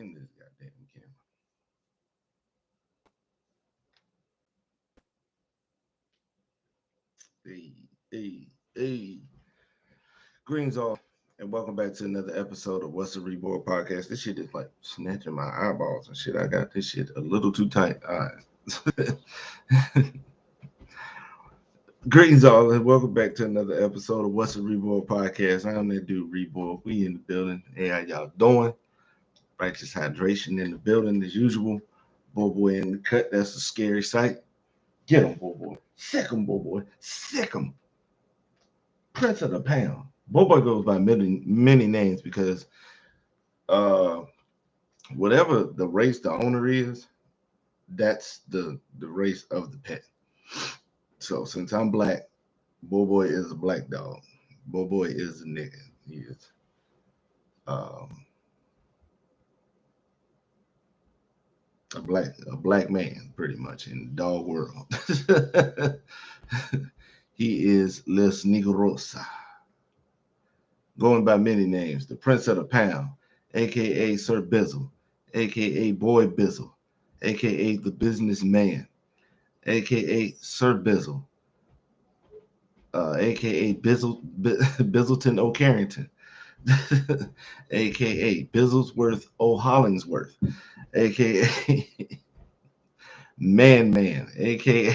in this goddamn camera. Hey. Greens all, and welcome back to another episode of What's the reborG podcast. This shit is like snatching my eyeballs and shit. I got this shit a little too tight eyes. Greetings all, and welcome back to another episode of What's the reborG podcast. I am that dude reborG. We in the building. Hey, how y'all doing? Righteous hydration in the building as usual. Boy in the cut. That's a scary sight. Get him, boy. Sick him, boy. Sick him. Prince of the Pound. Boy goes by many names because whatever the race the owner is, that's the race of the pet. So since I'm black, Boy is a black dog. Boy is a nigga. He is a black man, pretty much in the dog world. He is Les Nigrosa, going by many names. The Prince of the Pound, aka Sir Bizzle, aka Boy Bizzle, aka the Businessman, aka Sir Bizzle, aka Bizzleton O'Carrington, aka Bizzlesworth O'Hollingsworth, aka Man, aka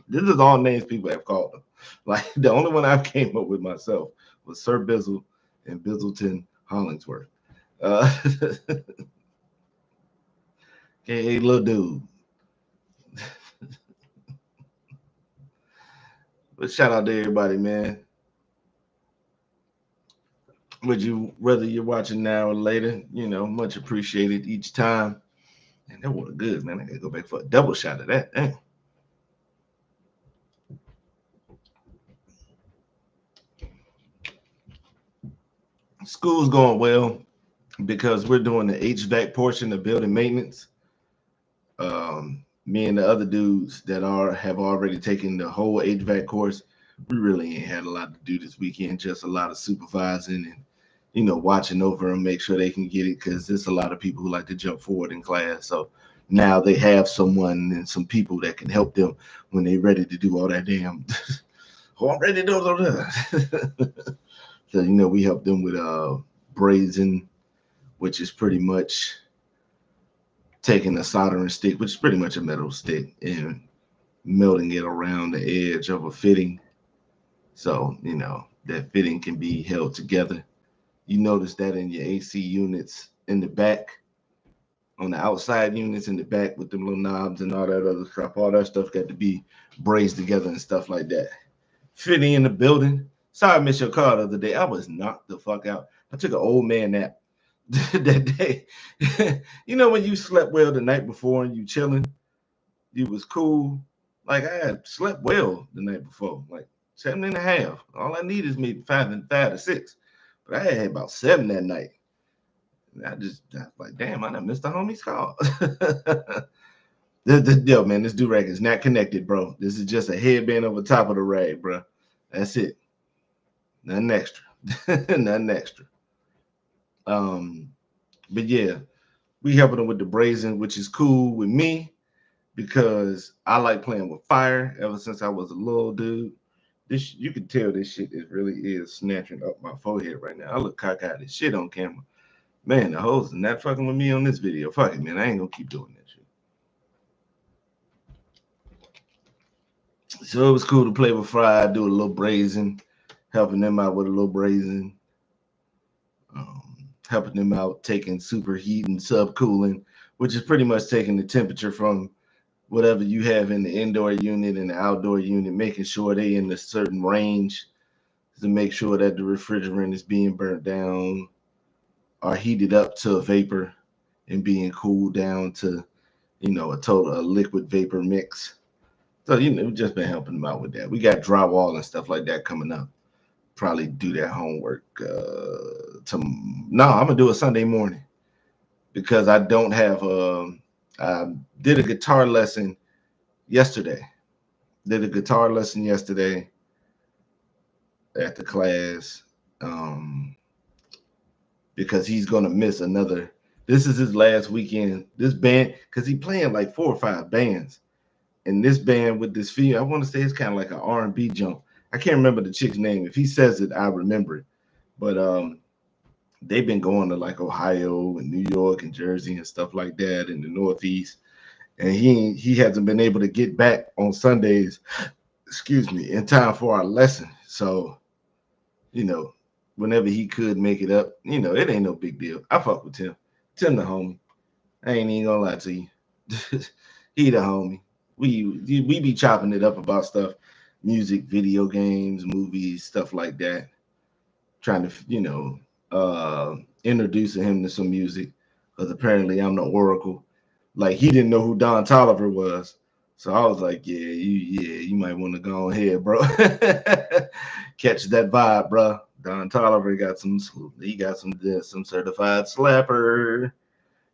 this is all names people have called him. Like the only one I came up with myself was Sir Bizzle and Bizzleton Hollingsworth. Aka little dude. But shout out to everybody, man. Whether you're watching now or later, much appreciated each time. And that was good, man. I gotta go back for a double shot of that. Dang. School's going well because we're doing the HVAC portion of building maintenance. Me and the other dudes that have already taken the whole HVAC course, we really ain't had a lot to do this weekend. Just a lot of supervising and watching over them, make sure they can get it, because there's a lot of people who like to jump forward in class. So now they have someone and some people that can help them when they're ready to do all that damn. Oh, I'm ready to do that. So we help them with brazing, which is pretty much taking a soldering stick, which is pretty much a metal stick, and melting it around the edge of a fitting. So, that fitting can be held together. You notice that in your AC units in the back, on the outside units in the back with them little knobs and all that other stuff. All that stuff got to be brazed together and stuff like that. Fitting in the building. Sorry I missed your call the other day. I was knocked the fuck out. I took an old man nap that day. When you slept well the night before and you chilling, you was cool. Like I had slept well the night before, like 7.5. All I need is maybe 5 to 6. But I had about 7 that night. And I was like, damn, I done missed the homie's call. Yo, man, this do-rag is not connected, bro. This is just a headband over top of the rag, bro. That's it. Nothing extra. Nothing extra. But yeah, we helping them with the brazing, which is cool with me because I like playing with fire ever since I was a little dude. You can tell this shit really is snatching up my forehead right now. I look cockeyed as shit on camera. Man, the hoes are not fucking with me on this video. Fuck it, man. I ain't gonna keep doing that shit. So it was cool to play with fire, do a little brazing, helping them out with a little brazing. Helping them out, taking superheat and subcooling, which is pretty much taking the temperature from whatever you have in the indoor unit and the outdoor unit, making sure they in a certain range to make sure that the refrigerant is being burnt down or heated up to a vapor and being cooled down to, a liquid vapor mix. So, we've just been helping them out with that. We got drywall and stuff like that coming up. Probably do that homework. I'm gonna do it Sunday morning because I don't have. I did a guitar lesson yesterday. At the class because he's gonna miss another This is his last weekend. This band, because he playing like 4 or 5 bands. And this band with this female, I want to say it's kind of like an R&B jump. I can't remember the chick's name. If he says it, I remember it. But they've been going to like Ohio and New York and Jersey and stuff like that in the Northeast. And he hasn't been able to get back on Sundays, excuse me, in time for our lesson. So, whenever he could make it up, it ain't no big deal. I fuck with Tim. Tim the homie. I ain't even gonna lie to you. He the homie. We be chopping it up about stuff, music, video games, movies, stuff like that. Trying to, introducing him to some music, because apparently I'm the oracle. Like he didn't know who Don Tolliver was. So I was like, you might want to go ahead, bro. Catch that vibe, bro. Don Tolliver got some certified slapper.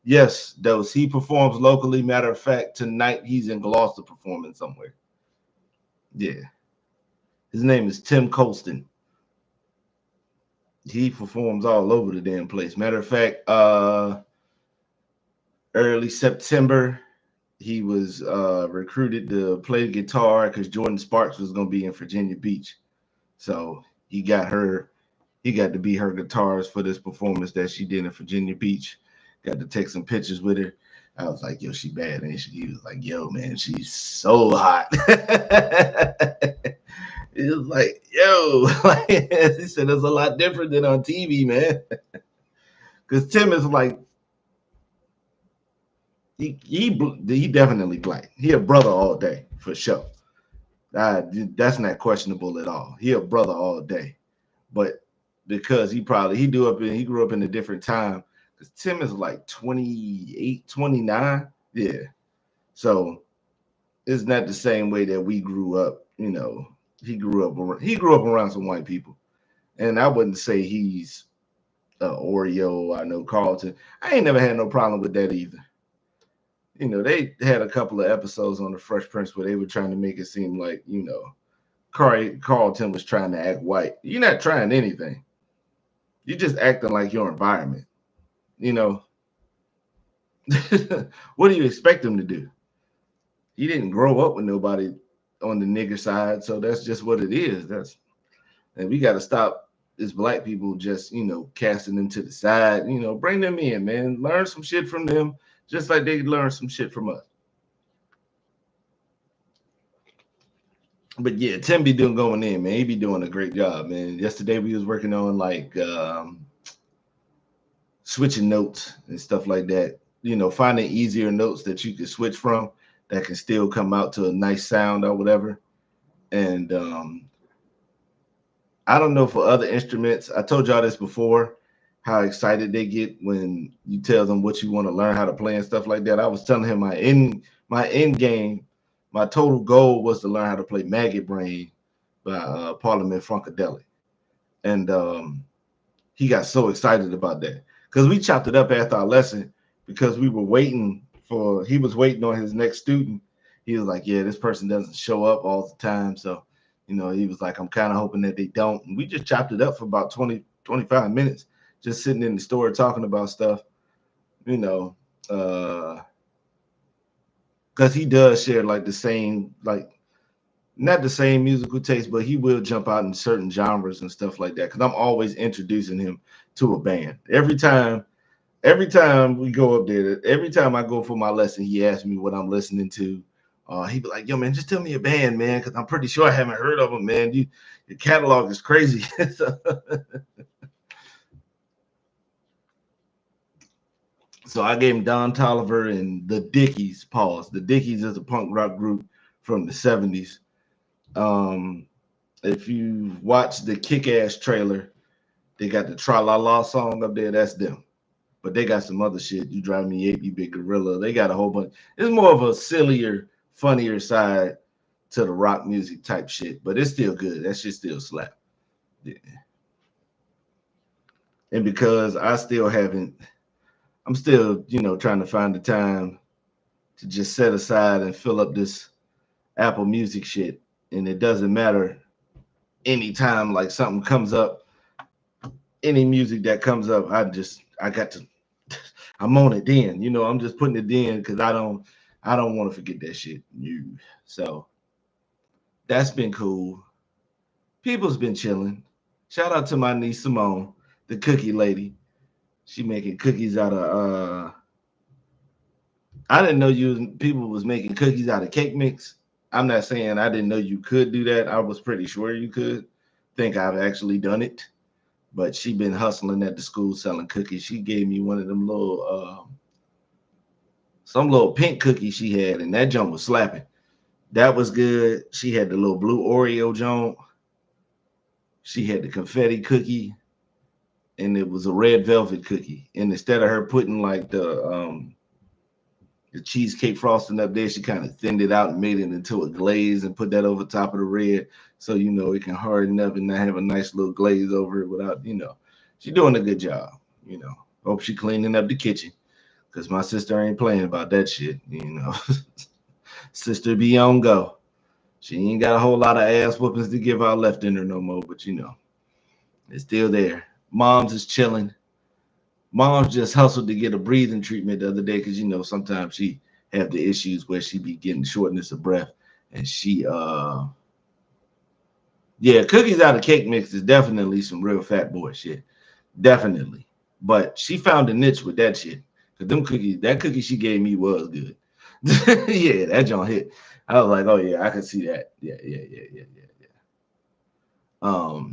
Yes, Dose. He performs locally. Matter of fact, tonight he's in Gloucester performing somewhere. Yeah. His name is Tim Colston. He performs all over the damn place. Matter of fact, early September, he was recruited to play the guitar because Jordan Sparks was going to be in Virginia Beach. So he got to be her guitarist for this performance that she did in Virginia Beach. Got to take some pictures with her. I was like, yo, she bad, ain't she? He was like, yo, man, she's so hot. He was like, yo, he said it's a lot different than on TV, man. Because Tim is like, he definitely black. He a brother all day for sure. That's not questionable at all. He a brother all day, but because he grew up in a different time. Because Tim is like 28, 29, yeah. So it's not the same way that we grew up. He grew up around some white people, and I wouldn't say he's Oreo. I know Carlton. I ain't never had no problem with that either. They had a couple of episodes on the Fresh Prince where they were trying to make it seem like, Carlton was trying to act white. You're not trying anything. You're just acting like your environment. What do you expect him to do? He didn't grow up with nobody on the nigger side, so that's just what it is. And we got to stop as black people just, casting them to the side. Bring them in, man. Learn some shit from them, just like they learn some shit from us. But yeah, Tim be going in, man. He be doing a great job, man. Yesterday we was working on like switching notes and stuff like that. Finding easier notes that you can switch from that can still come out to a nice sound or whatever. And I don't know for other instruments. I told y'all this before, how excited they get when you tell them what you want to learn how to play and stuff like that. I was telling him my end game, my total goal was to learn how to play Maggot Brain by Parliament Funkadelic. And he got so excited about that because we chopped it up after our lesson because we were he was waiting on his next student. He was like, yeah, this person doesn't show up all the time. So, he was like, I'm kind of hoping that they don't. And we just chopped it up for about 20, 25 minutes, just sitting in the store talking about stuff, because he does share like the same, like not the same musical taste, but he will jump out in certain genres and stuff like that. Because I'm always introducing him to a band. Every time we go up there, every time I go for my lesson, he asks me what I'm listening to. He'd be like, yo, man, just tell me a band, man, because I'm pretty sure I haven't heard of them, man. Your catalog is crazy. So I gave him Don Tolliver and the Dickies. Pause. The Dickies is a punk rock group from the 70s. If you watch the Kick-Ass trailer, they got the Tra-La-La song up there. That's them. But they got some other shit. You Drive Me Ape, You Big Gorilla. They got a whole bunch. It's more of a sillier, funnier side to the rock music type shit. But it's still good. That shit still slap. Yeah. And because I'm still, trying to find the time to just set aside and fill up this Apple Music shit. And it doesn't matter anytime like something comes up, any music that comes up, I I'm on it then. I'm just putting it in because I don't want to forget that shit. So that's been cool. People's been chilling. Shout out to my niece Simone, the cookie lady. She making cookies out of I didn't know people was making cookies out of cake mix. I'm not saying I didn't know you could do that. I was pretty sure you could. Think I've actually done it. But she been hustling at the school selling cookies. She gave me one of them some little pink cookies she had, and that junk was slapping. That was good. She had the little blue Oreo junk. She had the confetti cookie, and it was a red velvet cookie. And instead of her putting like the cheesecake frosting up there, she kind of thinned it out and made it into a glaze and put that over top of the red, so it can harden up and not have a nice little glaze over it without. She's doing a good job. Hope she cleaning up the kitchen because my sister ain't playing about that shit. Sister be on go. She ain't got a whole lot of ass whoopings to give out left in her no more, but it's still there. Mom's is chilling. Mom's just hustled to get a breathing treatment the other day because sometimes she have the issues where she be getting shortness of breath, and she yeah, cookies out of cake mix is definitely some real fat boy shit, definitely. But she found a niche with that shit because that cookie she gave me was good. Yeah, that joint hit. I was like, oh yeah, I could see that. Yeah, yeah, yeah, yeah, yeah, yeah.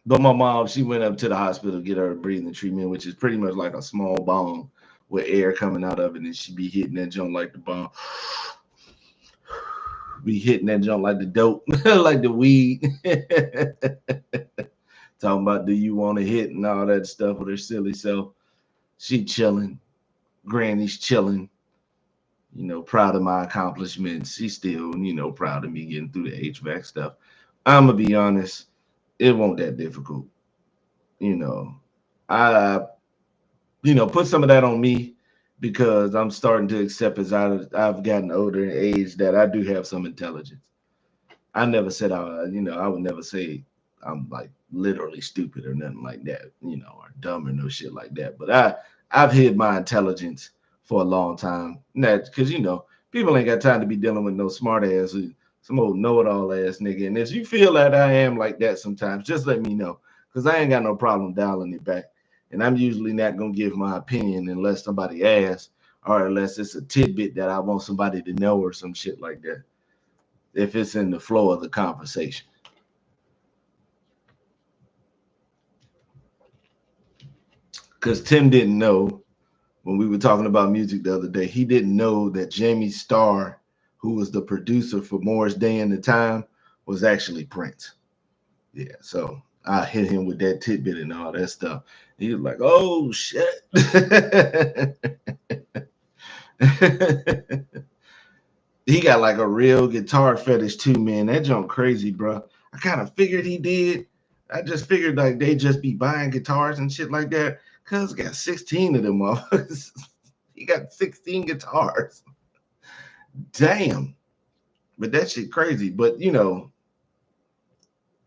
But my mom, she went up to the hospital to get her a breathing treatment, which is pretty much like a small bong with air coming out of it, and she be hitting that junk like the bomb, be hitting that junk like the dope, like the weed. Talking about do you want to hit and all that stuff with her silly self. She chilling, Granny's chilling. Proud of my accomplishments. She's still, proud of me getting through the HVAC stuff. I'm gonna be honest, it won't that difficult. You know, I put some of that on me because I'm starting to accept as I've gotten older in age that I do have some intelligence. I never said I would never say I'm like literally stupid or nothing like that, or dumb or no shit like that. But I've hid my intelligence for a long time. That because people ain't got time to be dealing with no smart ass, some old know-it-all ass nigga. And if you feel that I am like that sometimes, just let me know because I ain't got no problem dialing it back. And I'm usually not gonna give my opinion unless somebody asks or unless it's a tidbit that I want somebody to know or some shit like that. If it's in the flow of the conversation. Because Tim didn't know when we were talking about music the other day, he didn't know that Jamie Starr, who was the producer for Morris Day and the Time, was actually Prince. Yeah, so I hit him with that tidbit and all that stuff. He was like, "Oh shit." He got like a real guitar fetish too, man. That jump crazy, bro. I kind of figured he did. I just figured like they just be buying guitars and shit like that. Cuz got 16 of them motherfuckers. He got 16 guitars. Damn. But that shit crazy. But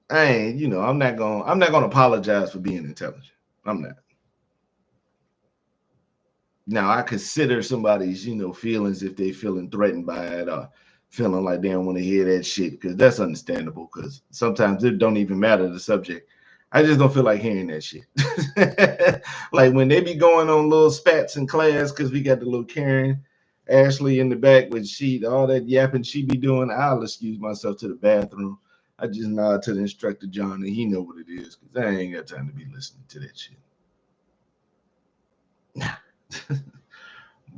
I ain't, I'm not gonna apologize for being intelligent. I'm not. Now I consider somebody's, feelings if they feeling threatened by it or feeling like they don't want to hear that shit, because that's understandable. Because sometimes it don't even matter the subject. I just don't feel like hearing that shit. Like when they be going on little spats in class, because we got the little Karen Ashley in the back with all that yapping she be doing. I'll excuse myself to the bathroom. I just nod to the instructor John, and he know what it is, because I ain't got time to be listening to that shit.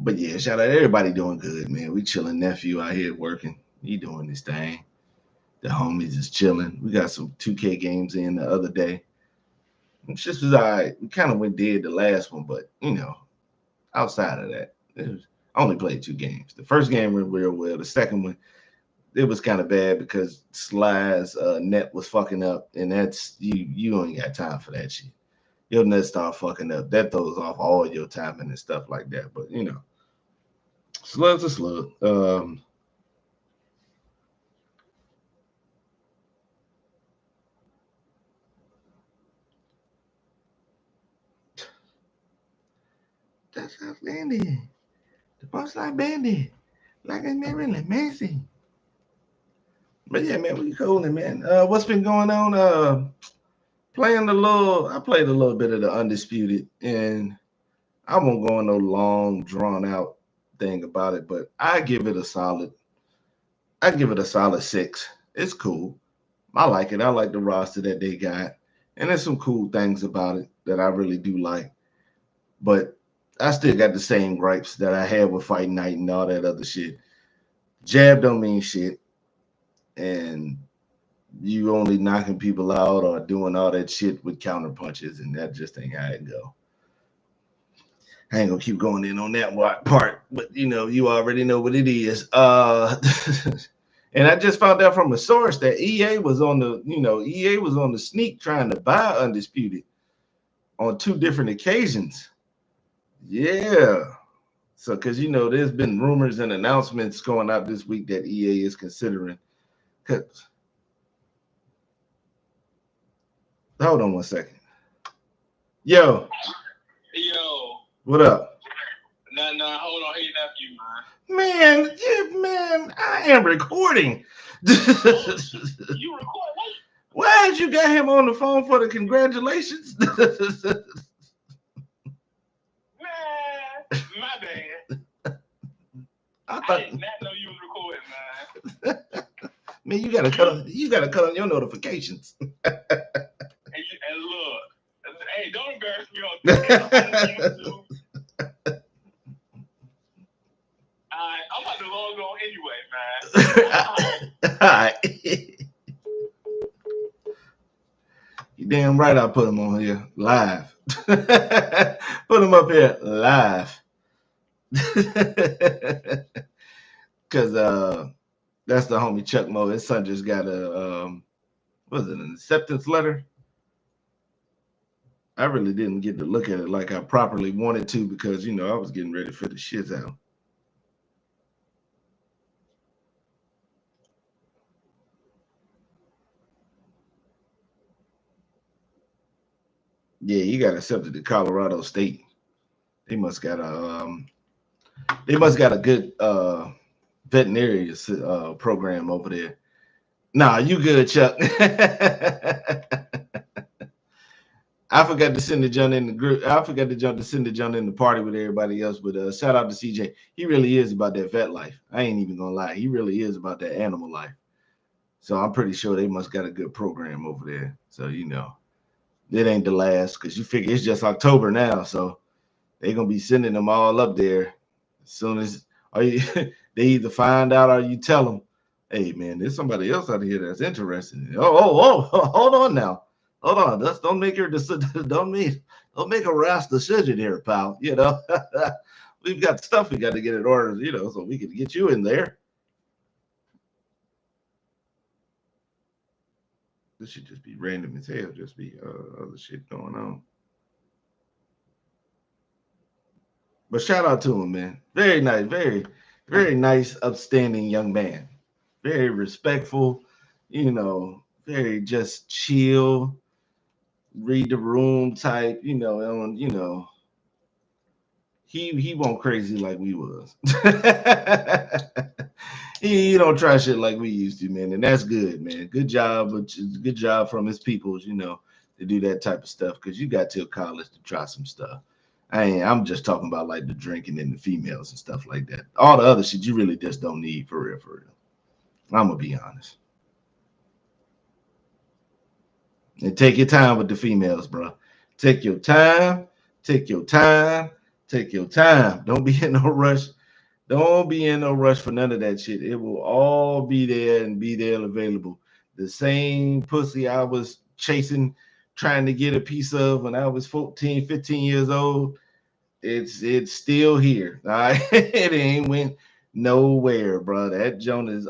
But yeah, shout out everybody doing good, man. We chilling. Nephew out here working. He doing this thing. The homies is chilling. We got some 2K games in the other day. It just was all right. We kind of went dead the last one, but outside of that, I only played 2 games. The first game went real well. The second one, it was kind of bad because Sly's net was fucking up, and that's you ain't got time for that shit. Your net start fucking up. That throws off all your timing and stuff like that. But slug's a slug. That's outstanding. The punchline bandit. Like it's really messy. But yeah, man, we coolin', man. What's been going on? I played a little bit of the Undisputed, and I won't go on no long, drawn out thing about it, but I give it a solid 6. It's cool. I like it. I like the roster that they got. And there's some cool things about it that I really do like. But I still got the same gripes that I had with Fight Night and all that other shit. Jab don't mean shit. And you only knocking people out or doing all that shit with counter punches, and that just ain't how it go. I ain't gonna keep going in on that part, but you already know what it is. And I just found out from a source that EA was on the sneak trying to buy Undisputed on 2 different occasions. Yeah. So, because there's been rumors and announcements going out this week that EA is considering. Hold on one second. Yo. What up? No, hold on. Hey, nephew, man. Man, I am recording. You record what? Why did you got him on the phone for the congratulations? Man, my bad. I did not know you was recording, man. Man, you gotta cut on your notifications. And look, hey, don't embarrass me on YouTube. I'm about to log on anyway, man. All right. You damn right I put him on here live. Put him up here live. Cause that's the homie Chuck Mo. His son just got an acceptance letter. I really didn't get to look at it like I properly wanted to because I was getting ready for the shits out. Yeah, he got accepted to Colorado State. They must got a good veterinary program over there. Nah, you good, Chuck. I forgot to send the John in the group. I forgot to send the John in the party with everybody else. But shout out to CJ. He really is about that vet life. I ain't even gonna lie. He really is about that animal life. So I'm pretty sure they must got a good program over there. So it ain't the last because you figure it's just October now. So they're gonna be sending them all up there as soon as they either find out or you tell them, hey man, there's somebody else out here that's interested. Oh, hold on now. Hold on, don't make her don't make a rash decision here, pal. We've got stuff we got to get in order, so we can get you in there. This should just be random as hell, just be other shit going on. But shout out to him, man. Very nice, very, very nice, upstanding young man. Very respectful, very just chill, read the room type, he won't crazy like we was. he don't try shit like we used to, man, and that's good, man. Good job from his peoples, to do that type of stuff because you got till college to try some stuff. I'm just talking about like the drinking and the females and stuff like that. All the other shit you really just don't need for real. I'm gonna be honest. And take your time with the females, bro. Take your time. Take your time. Take your time. Don't be in no rush. Don't be in no rush for none of that shit. It will all be there and be there available. The same pussy I was chasing, trying to get a piece of when I was 14, 15 years old, it's still here. All right? It ain't went nowhere, bro. That joint is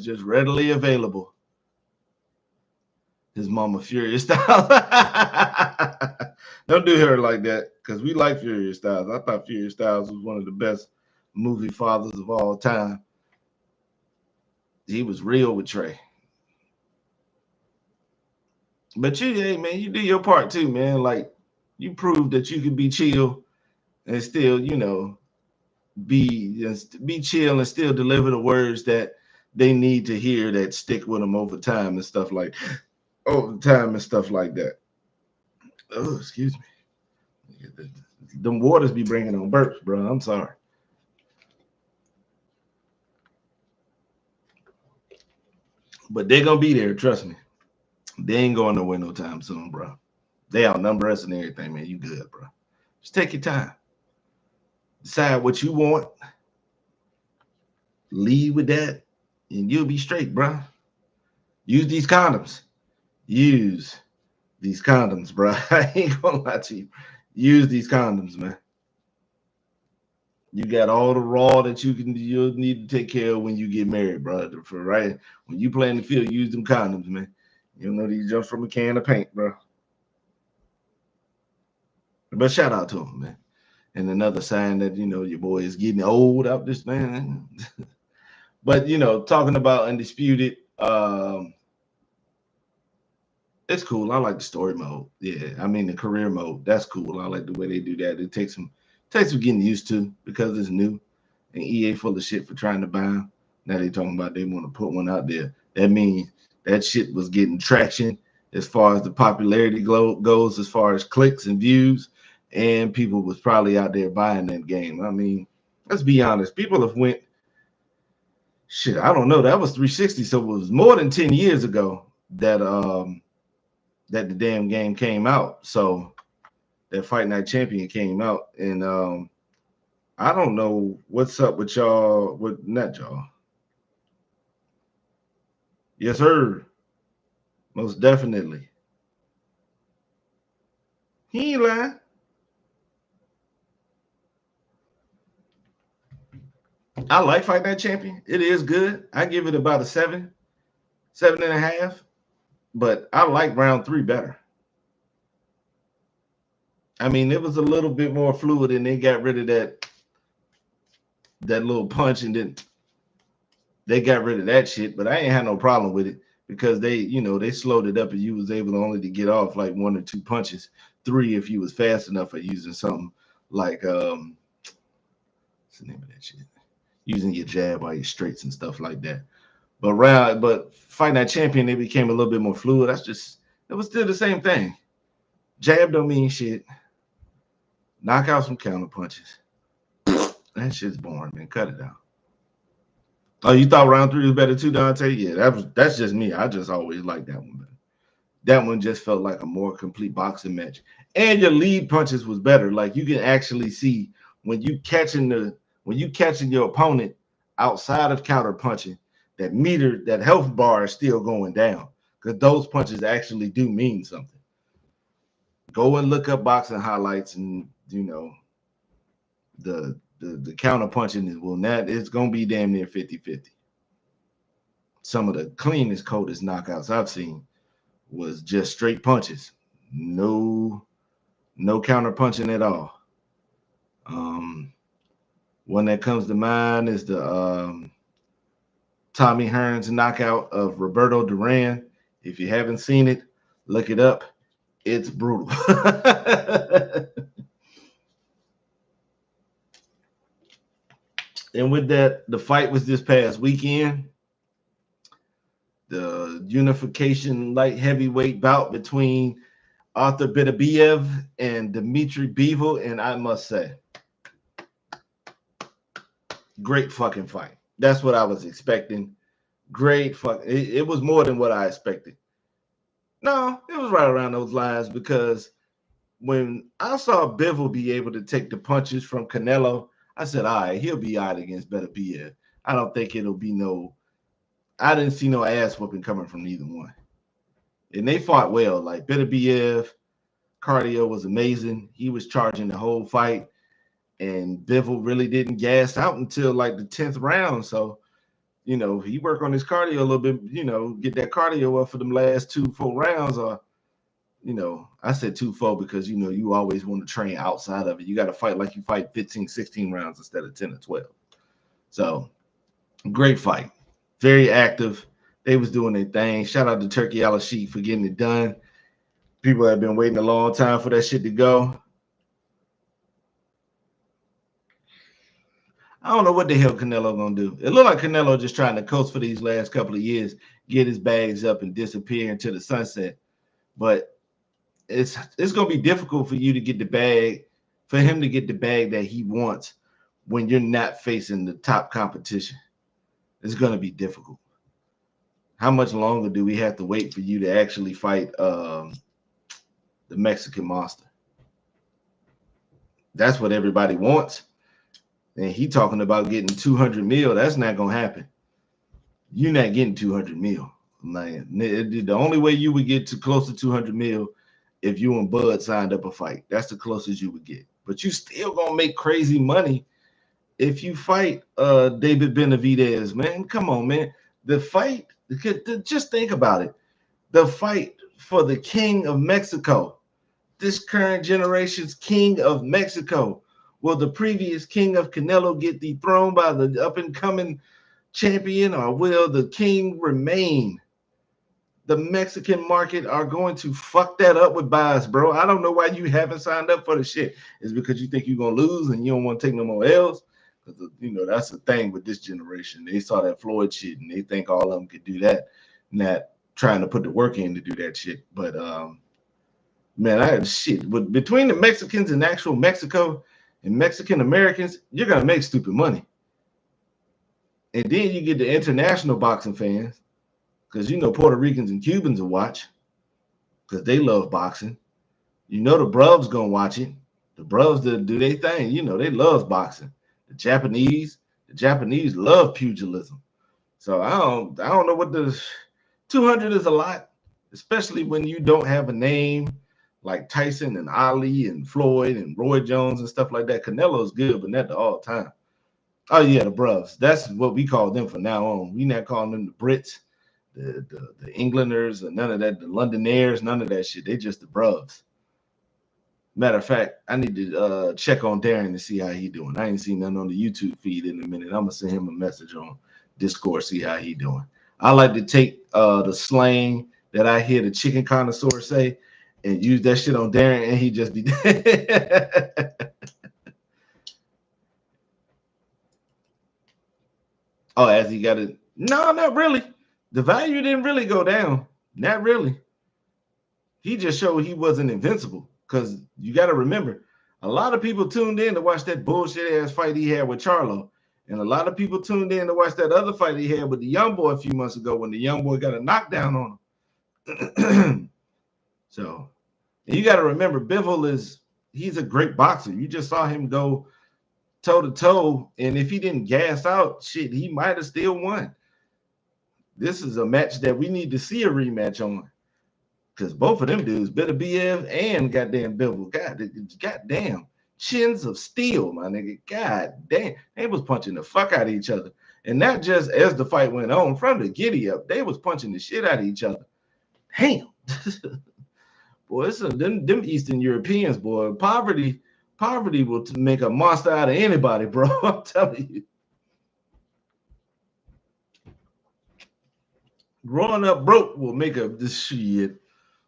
just readily available. His mama Furious Styles. Don't do her like that because we like Furious Styles. I thought Furious Styles was one of the best movie fathers of all time. He was real with Trey. But hey man, you do your part too, man. Like you proved that you can be chill and still, be chill and still deliver the words that they need to hear that stick with them over time and stuff like that. Oh, excuse me. Them waters be bringing on burps, bro. I'm sorry. But they're gonna be there, trust me. They ain't going nowhere no time soon, bro. They outnumber us and everything, man. You good, bro. Just take your time. Decide what you want. Lead with that, and you'll be straight, bro. Use these condoms. Use these condoms, bro. I ain't gonna lie to you. Use these condoms, man. You got all the raw that you'll need to take care of when you get married, bro. For right when you play in the field, use them condoms, man. You know these jumps from a can of paint, bro. But shout out to him, man. And another sign that your boy is getting old out this man. But talking about Undisputed, it's cool. I like the story mode. Yeah, I mean the career mode. That's cool. I like the way they do that. It takes some getting used to because it's new, and EA full of shit for trying to buy them. Now they talking about they want to put one out there. That means that shit was getting traction as far as the popularity goes, as far as clicks and views, and people was probably out there buying that game. I mean, let's be honest. People have went shit. I don't know. That was 360, so it was more than 10 years ago that the damn game came out. So that Fight Night Champion came out, and I don't know what's up with y'all. With not y'all. Yes, sir. Most definitely. He ain't lying. I like Fight Night Champion. It is good. I give it about a 7.5. But I like round 3 better. I mean, it was a little bit more fluid, and they got rid of that little punch, and then they got rid of that shit. But I ain't had no problem with it because they slowed it up, and you was able only to get off like 1 or 2 punches, 3 if you was fast enough for using something like what's the name of that shit? Using your jab or your straights and stuff like that. But Fight Night Champion, they became a little bit more fluid. It was still the same thing. Jab don't mean shit. Knock out some counter punches. That shit's boring, man. Cut it out. Oh, you thought round 3 was better too, Dante? Yeah, that's just me. I just always liked that one better. That one just felt like a more complete boxing match. And your lead punches was better. Like you can actually see when you catching your opponent outside of counter punching, that health bar is still going down because those punches actually do mean something. Go and look up boxing highlights, and the counter punching it's gonna be damn near 50-50. Some of the cleanest, coldest knockouts I've seen was just straight punches, no counter punching at all. One that comes to mind is the Tommy Hearns knockout of Roberto Duran. If you haven't seen it, look it up. It's brutal. And with that, the fight was this past weekend. The unification light heavyweight bout between Arthur Beterbiev and Dmitry Bivol, and I must say, great fucking fight. That's what I was expecting. Great fuck. It was more than what I expected. No, it was right around those lines because when I saw Bivol be able to take the punches from Canelo, I said, all right, he'll be all right against Beterbiev. I don't think it'll be I didn't see no ass whooping coming from neither one. And they fought well. Like Beterbiev, cardio was amazing. He was charging the whole fight. And Bivol really didn't gas out until like the 10th round. So, he worked on his cardio a little bit, get that cardio up for them last 2-4 rounds. Or, I said 2-4 because, you always want to train outside of it. You got to fight like you fight 15, 16 rounds instead of 10 or 12. So, great fight. Very active. They was doing their thing. Shout out to Turkey Al-Sheikh for getting it done. People have been waiting a long time for that shit to go. I don't know what the hell Canelo gonna do. It looked like Canelo just trying to coast for these last couple of years, get his bags up and disappear into the sunset. But it's gonna be difficult for you to get the bag, for him to get the bag that he wants when you're not facing the top competition. It's gonna be difficult. How much longer do we have to wait for you to actually fight the Mexican monster? That's what everybody wants. And he talking about getting 200 mil. That's not gonna happen. You're not getting 200 mil. Like, the only way you would get to close to 200 mil if you and Bud signed up a fight. That's the closest you would get. But you still gonna make crazy money if you fight David Benavidez, man. Come on, man. The fight, just think about it. The fight for the king of Mexico, this current generation's king of Mexico. Will the previous king of Canelo get dethroned by the up-and-coming champion, or will the king remain? The Mexican market are going to fuck that up with bias, bro. I don't know why you haven't signed up for the shit. It's because you think you're going to lose and you don't want to take no more L's? You know, that's the thing with this generation. They saw that Floyd shit and they think all of them could do that, not trying to put the work in to do that shit. But, man, I had shit. But between the Mexicans and actual Mexico and Mexican Americans, you're going to make stupid money. And then you get the international boxing fans, because you know Puerto Ricans and Cubans will watch because they love boxing. You know the Bruvs going to watch it. The Bruvs do their thing. You know, they love boxing. The Japanese love pugilism. So I don't know what the 200 is a lot, especially when you don't have a name like Tyson and Ali and Floyd and Roy Jones and stuff like that. Canelo's good, but not the all time. Oh yeah, the Bruvs. That's what we call them from now on. We not calling them the Brits, the Englanders, or none of that, the Londoners, none of that shit. They just the Bruvs. Matter of fact, I need to check on Darren to see how he doing. I ain't seen nothing on the YouTube feed in a minute. I'm gonna send him a message on Discord, see how he doing. I like to take the slang that I hear the chicken connoisseur say and use that shit on Darren, and he just be oh, as he got it. No, not really. The value didn't really go down. Not really. He just showed he wasn't invincible. Because you got to remember, a lot of people tuned in to watch that bullshit ass fight he had with Charlo. And a lot of people tuned in to watch that other fight he had with the young boy a few months ago when the young boy got a knockdown on him. So you got to remember, Bivol he's a great boxer. You just saw him go toe to toe. And if he didn't gas out, shit, he might have still won. This is a match that we need to see a rematch on. Because both of them dudes, Beterbiev and goddamn Bivol, goddamn chins of steel, my nigga. God damn, they was punching the fuck out of each other, and not just as the fight went on. From the giddy up, they was punching the shit out of each other. Damn, boy, it's them Eastern Europeans, boy. Poverty will make a monster out of anybody, bro. I'm telling you. Growing up broke will make this shit.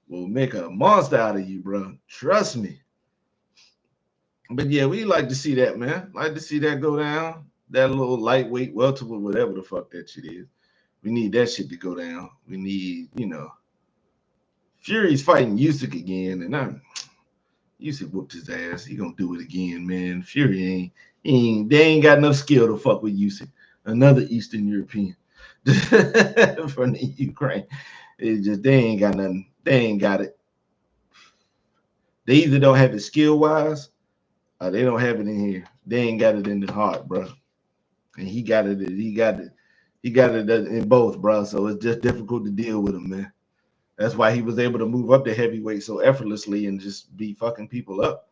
Will make a monster out of you, bro. Trust me. But yeah, we like to see that, man. Like to see that go down. That little lightweight welterweight, whatever the fuck that shit is. We need that shit to go down. We need, Fury's fighting Usyk again, and Usyk whooped his ass. He gonna do it again, man. Fury they ain't got enough skill to fuck with Usyk. Another Eastern European from the Ukraine. It's just they ain't got nothing. They ain't got it. They either don't have it skill-wise or they don't have it in here. They ain't got it in the heart, bro. And he got it. He got it in both, bro. So it's just difficult to deal with him, man. That's why he was able to move up to heavyweight so effortlessly and just be fucking people up.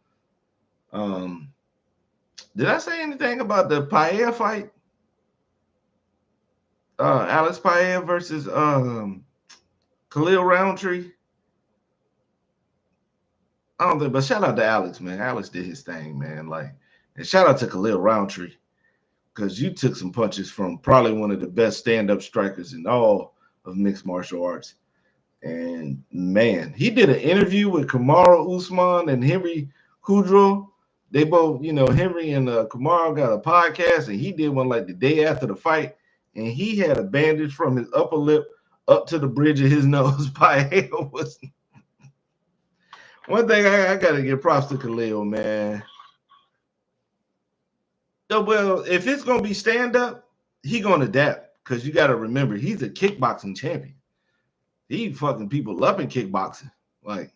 Did I say anything about the Paella fight? Alex Paella versus Khalil Roundtree. I don't think, but shout out to Alex, man. Alex did his thing, man. And shout out to Khalil Roundtree, because you took some punches from probably one of the best stand-up strikers in all of mixed martial arts. And man, he did an interview with Kamaru Usman and Henry Kudrow They both, Henry and Kamaru got a podcast, and he did one like the day after the fight, and he had a bandage from his upper lip up to the bridge of his nose. Paella was one thing I gotta give props to Khalil, man. Well, if it's gonna be stand up, he gonna adapt because you gotta remember he's a kickboxing champion. He fucking people up in kickboxing. Like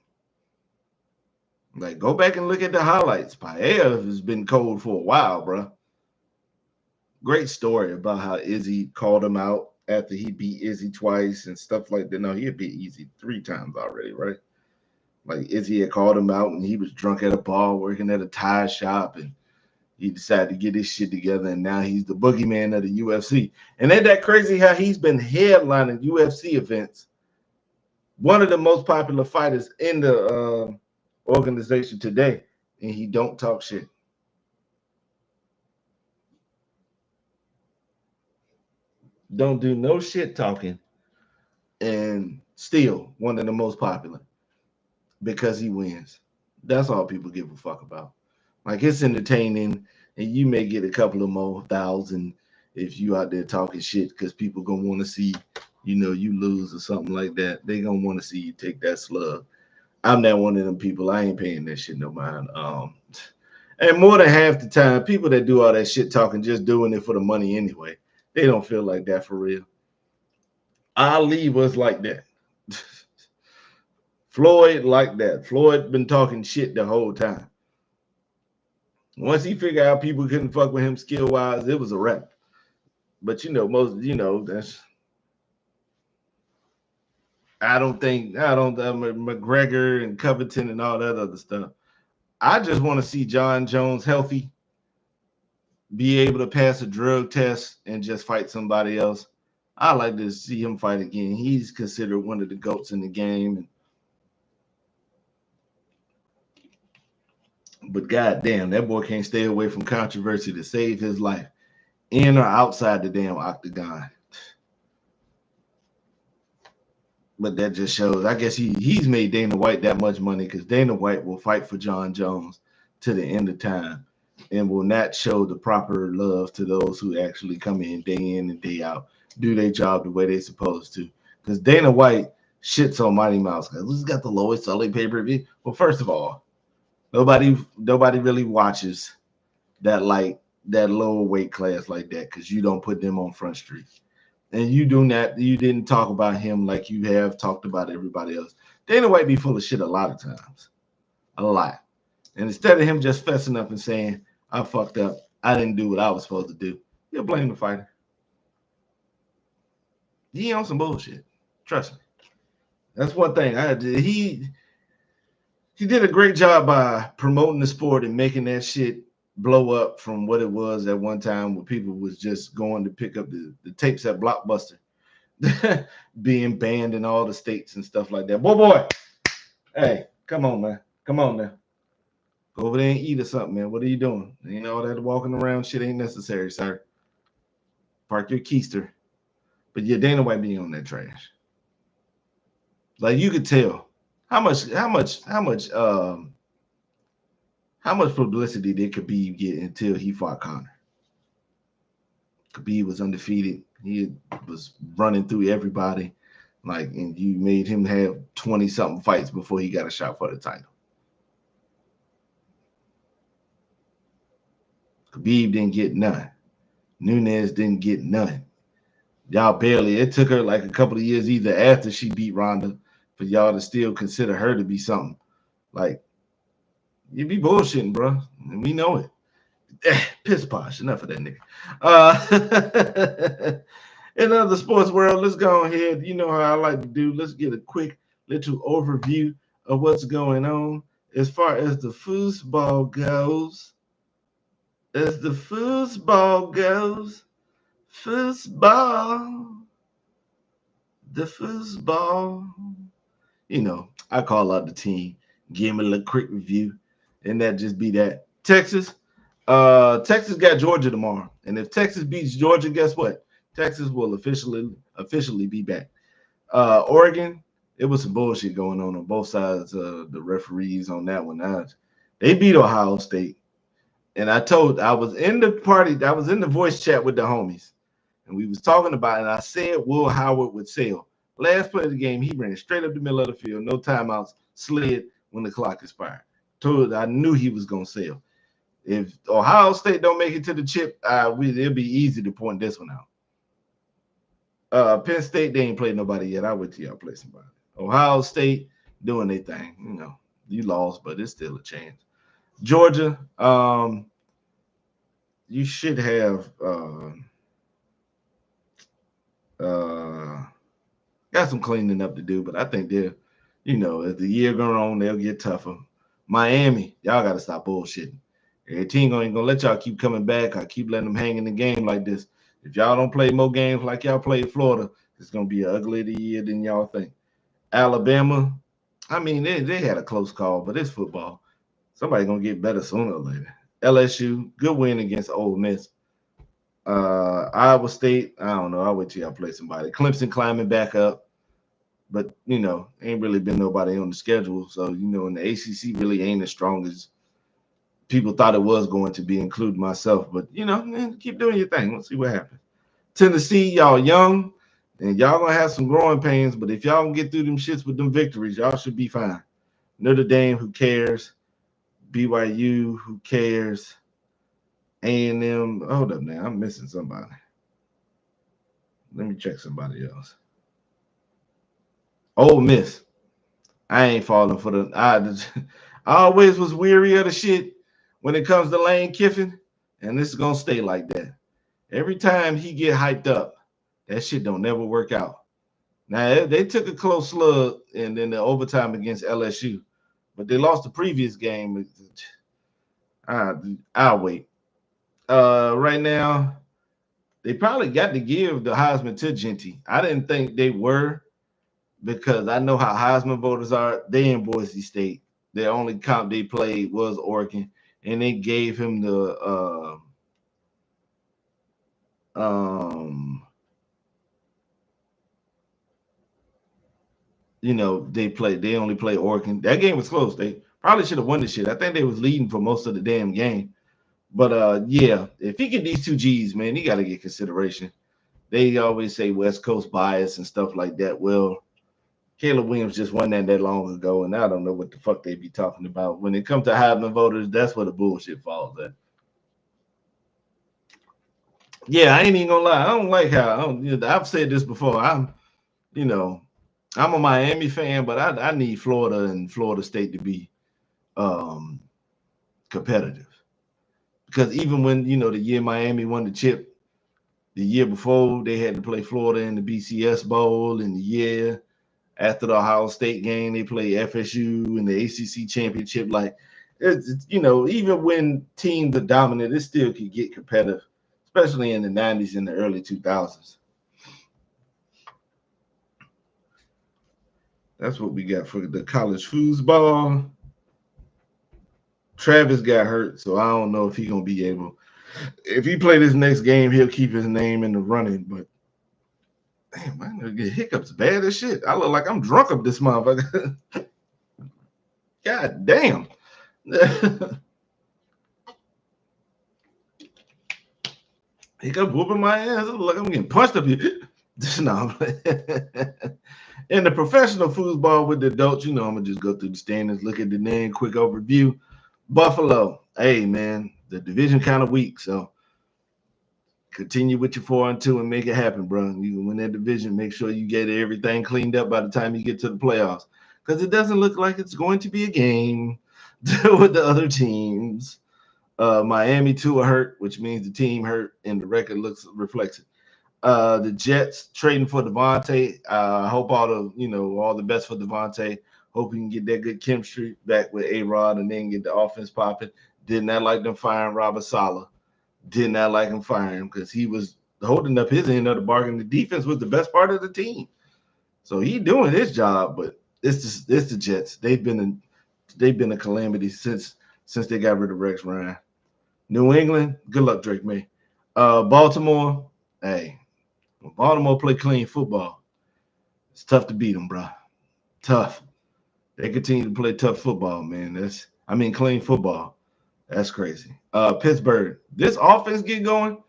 go back and look at the highlights. Paella has been cold for a while, bro. Great story about how Izzy called him out after he beat Izzy twice and stuff like that. No, he had beat Izzy 3 times already, right? Like Izzy had called him out and he was drunk at a bar working at a tire shop, and he decided to get his shit together, and now he's the boogeyman of the UFC. And ain't that crazy how he's been headlining UFC events? One of the most popular fighters in the organization today, and he don't talk shit. Don't do no shit talking, and still one of the most popular because he wins. That's all people give a fuck about. Like, it's entertaining, and you may get a couple of more thousand if you out there talking shit because people gonna want to see, you lose or something like that. They gonna want to see you take that slug. I'm not one of them people. I ain't paying that shit no mind. And more than half the time, people that do all that shit talking just doing it for the money anyway. They don't feel like that for real. Ali was like that. Floyd like that. Floyd been talking shit the whole time. Once he figured out people couldn't fuck with him skill wise, it was a wrap. But that's. I don't McGregor and Covington and all that other stuff. I just want to see John Jones healthy, be able to pass a drug test and just fight somebody else. I like to see him fight again. He's considered one of the GOATs in the game. But goddamn, that boy can't stay away from controversy to save his life, in or outside the damn octagon. But that just shows, I guess he's made Dana White that much money because Dana White will fight for John Jones to the end of time and will not show the proper love to those who actually come in and day out, do their job the way they're supposed to. Because Dana White shits on Mighty Mouse because he's got the lowest selling pay-per-view. Well, first of all, nobody really watches that lower weight class like that because you don't put them on Front Street. And you didn't talk about him like you have talked about everybody else. Dana White be full of shit a lot of times. A lot. And instead of him just fessing up and saying, I fucked up, I didn't do what I was supposed to do, he'll blame the fighter. He on some bullshit. Trust me. That's one thing. He did a great job by promoting the sport and making that shit blow up from what it was at one time where people was just going to pick up the tapes at Blockbuster being banned in all the states and stuff like that. Boy, hey, come on, man. Come on now. Go over there and eat or something, man. What are you doing? All that walking around shit ain't necessary, sir. Park your keister. But yeah, Dana White being on that trash. Like, you could tell how much publicity did Khabib get until he fought Conor? Khabib was undefeated. He was running through everybody. And you made him have 20-something fights before he got a shot for the title. Khabib didn't get none. Nunes didn't get none. Y'all barely. It took her like a couple of years either after she beat Ronda for y'all to still consider her to be something. Like, you be bullshitting, bro. And we know it. Piss posh. Enough of that nigga. In other sports world, let's go ahead. You know how I like to do. Let's get a quick little overview of what's going on as far as the foosball goes. As the foosball goes, foosball, the foosball. I call out the team, give me a little quick review, and that just be that. Texas got Georgia tomorrow, and if Texas beats Georgia, guess what? Texas will officially be back. Oregon, it was some bullshit going on both sides of the referees on that one. They beat Ohio State. And I was in the party, I was in the voice chat with the homies, and we was talking about it, and I said Will Howard would sail. Last play of the game, he ran straight up the middle of the field, no timeouts, slid when the clock expired. I knew he was gonna sail. If Ohio State don't make it to the chip, it'll be easy to point this one out. Penn State, they ain't played nobody yet. I wait till y'all play somebody. Ohio State doing their thing. You know, you lost, but it's still a chance. Georgia, you should have got some cleaning up to do, but I think they're, you know, as the year goes on, they'll get tougher. Miami, y'all got to stop bullshitting. Every team ain't gonna let y'all keep coming back. I keep letting them hang in the game like this. If y'all don't play more games like y'all played Florida, it's gonna be an uglier year than y'all think. Alabama, I mean, they had a close call, but it's football. Somebody gonna get better sooner or later. LSU, good win against Ole Miss. Iowa State, I don't know. I'll wait till y'all play somebody. Clemson climbing back up, but you know, ain't really been nobody on the schedule. So you know, and the ACC really ain't as strong as people thought it was going to be, including myself. But you know, man, keep doing your thing. Let's see what happens. Tennessee, y'all young, and y'all gonna have some growing pains. But if y'all can get through them shits with them victories, y'all should be fine. Notre Dame, who cares? BYU, who cares? A&M, hold up now, I'm missing somebody. Let me check somebody else. Ole Miss, I ain't falling for the. I always was weary of the shit when it comes to Lane Kiffin, and this is gonna stay like that. Every time he get hyped up, that shit don't never work out. Now they took a close slug and then the overtime against LSU, but they lost the previous game. I'll wait. Right now, they probably got to give the Heisman to Genty. I didn't think they were because I know how Heisman voters are. They in Boise State. The only comp they played was Oregon, and they gave him the you know, they only play Oregon. That game was close. They probably should have won the shit. I think they was leading for most of the damn game. But yeah, if he get these 2 G's, man, he got to get consideration. They always say West Coast bias and stuff like that. Well, Caleb Williams just won that long ago, and I don't know what the fuck they be talking about. When it comes to Heisman voters, that's where the bullshit falls at. Yeah, I ain't even gonna lie. I don't like how I've said this before. I'm a Miami fan, but I need Florida and Florida State to be competitive. Because even when, the year Miami won the chip, the year before they had to play Florida in the BCS Bowl, and the year after the Ohio State game, they played FSU in the ACC championship. Like, even when teams are dominant, it still could get competitive, especially in the 90s and the early 2000s. That's what we got for the college foosball. Travis got hurt, so I don't know if he's going to be able. If he play this next game, he'll keep his name in the running. But, damn, I'm going to get hiccups bad as shit. I look like I'm drunk up this motherfucker. God damn. Hiccups whooping my ass. I look like I'm getting punched up here. No. In the professional foosball with the adults, I'm going to just go through the standings, look at the name, quick overview. Buffalo, hey, man, the division kind of weak, so continue with your 4-2 and make it happen, bro. You can win that division. Make sure you get everything cleaned up by the time you get to the playoffs, because it doesn't look like it's going to be a game with the other teams. Miami, too, are hurt, which means the team hurt, and the record reflects it. The Jets trading for Devontae. I hope all the best for Devontae. Hope he can get that good chemistry back with A-Rod and then get the offense popping. Did not like them firing Robert Saleh. Did not like him firing him because he was holding up his end of the bargain. The defense was the best part of the team. So he doing his job, but it's the Jets. They've been a calamity since they got rid of Rex Ryan. New England, good luck, Drake May. Baltimore, hey, when Baltimore play clean football, it's tough to beat them, bro. Tough. They continue to play tough football, man. Clean football. That's crazy. Pittsburgh. This offense get going.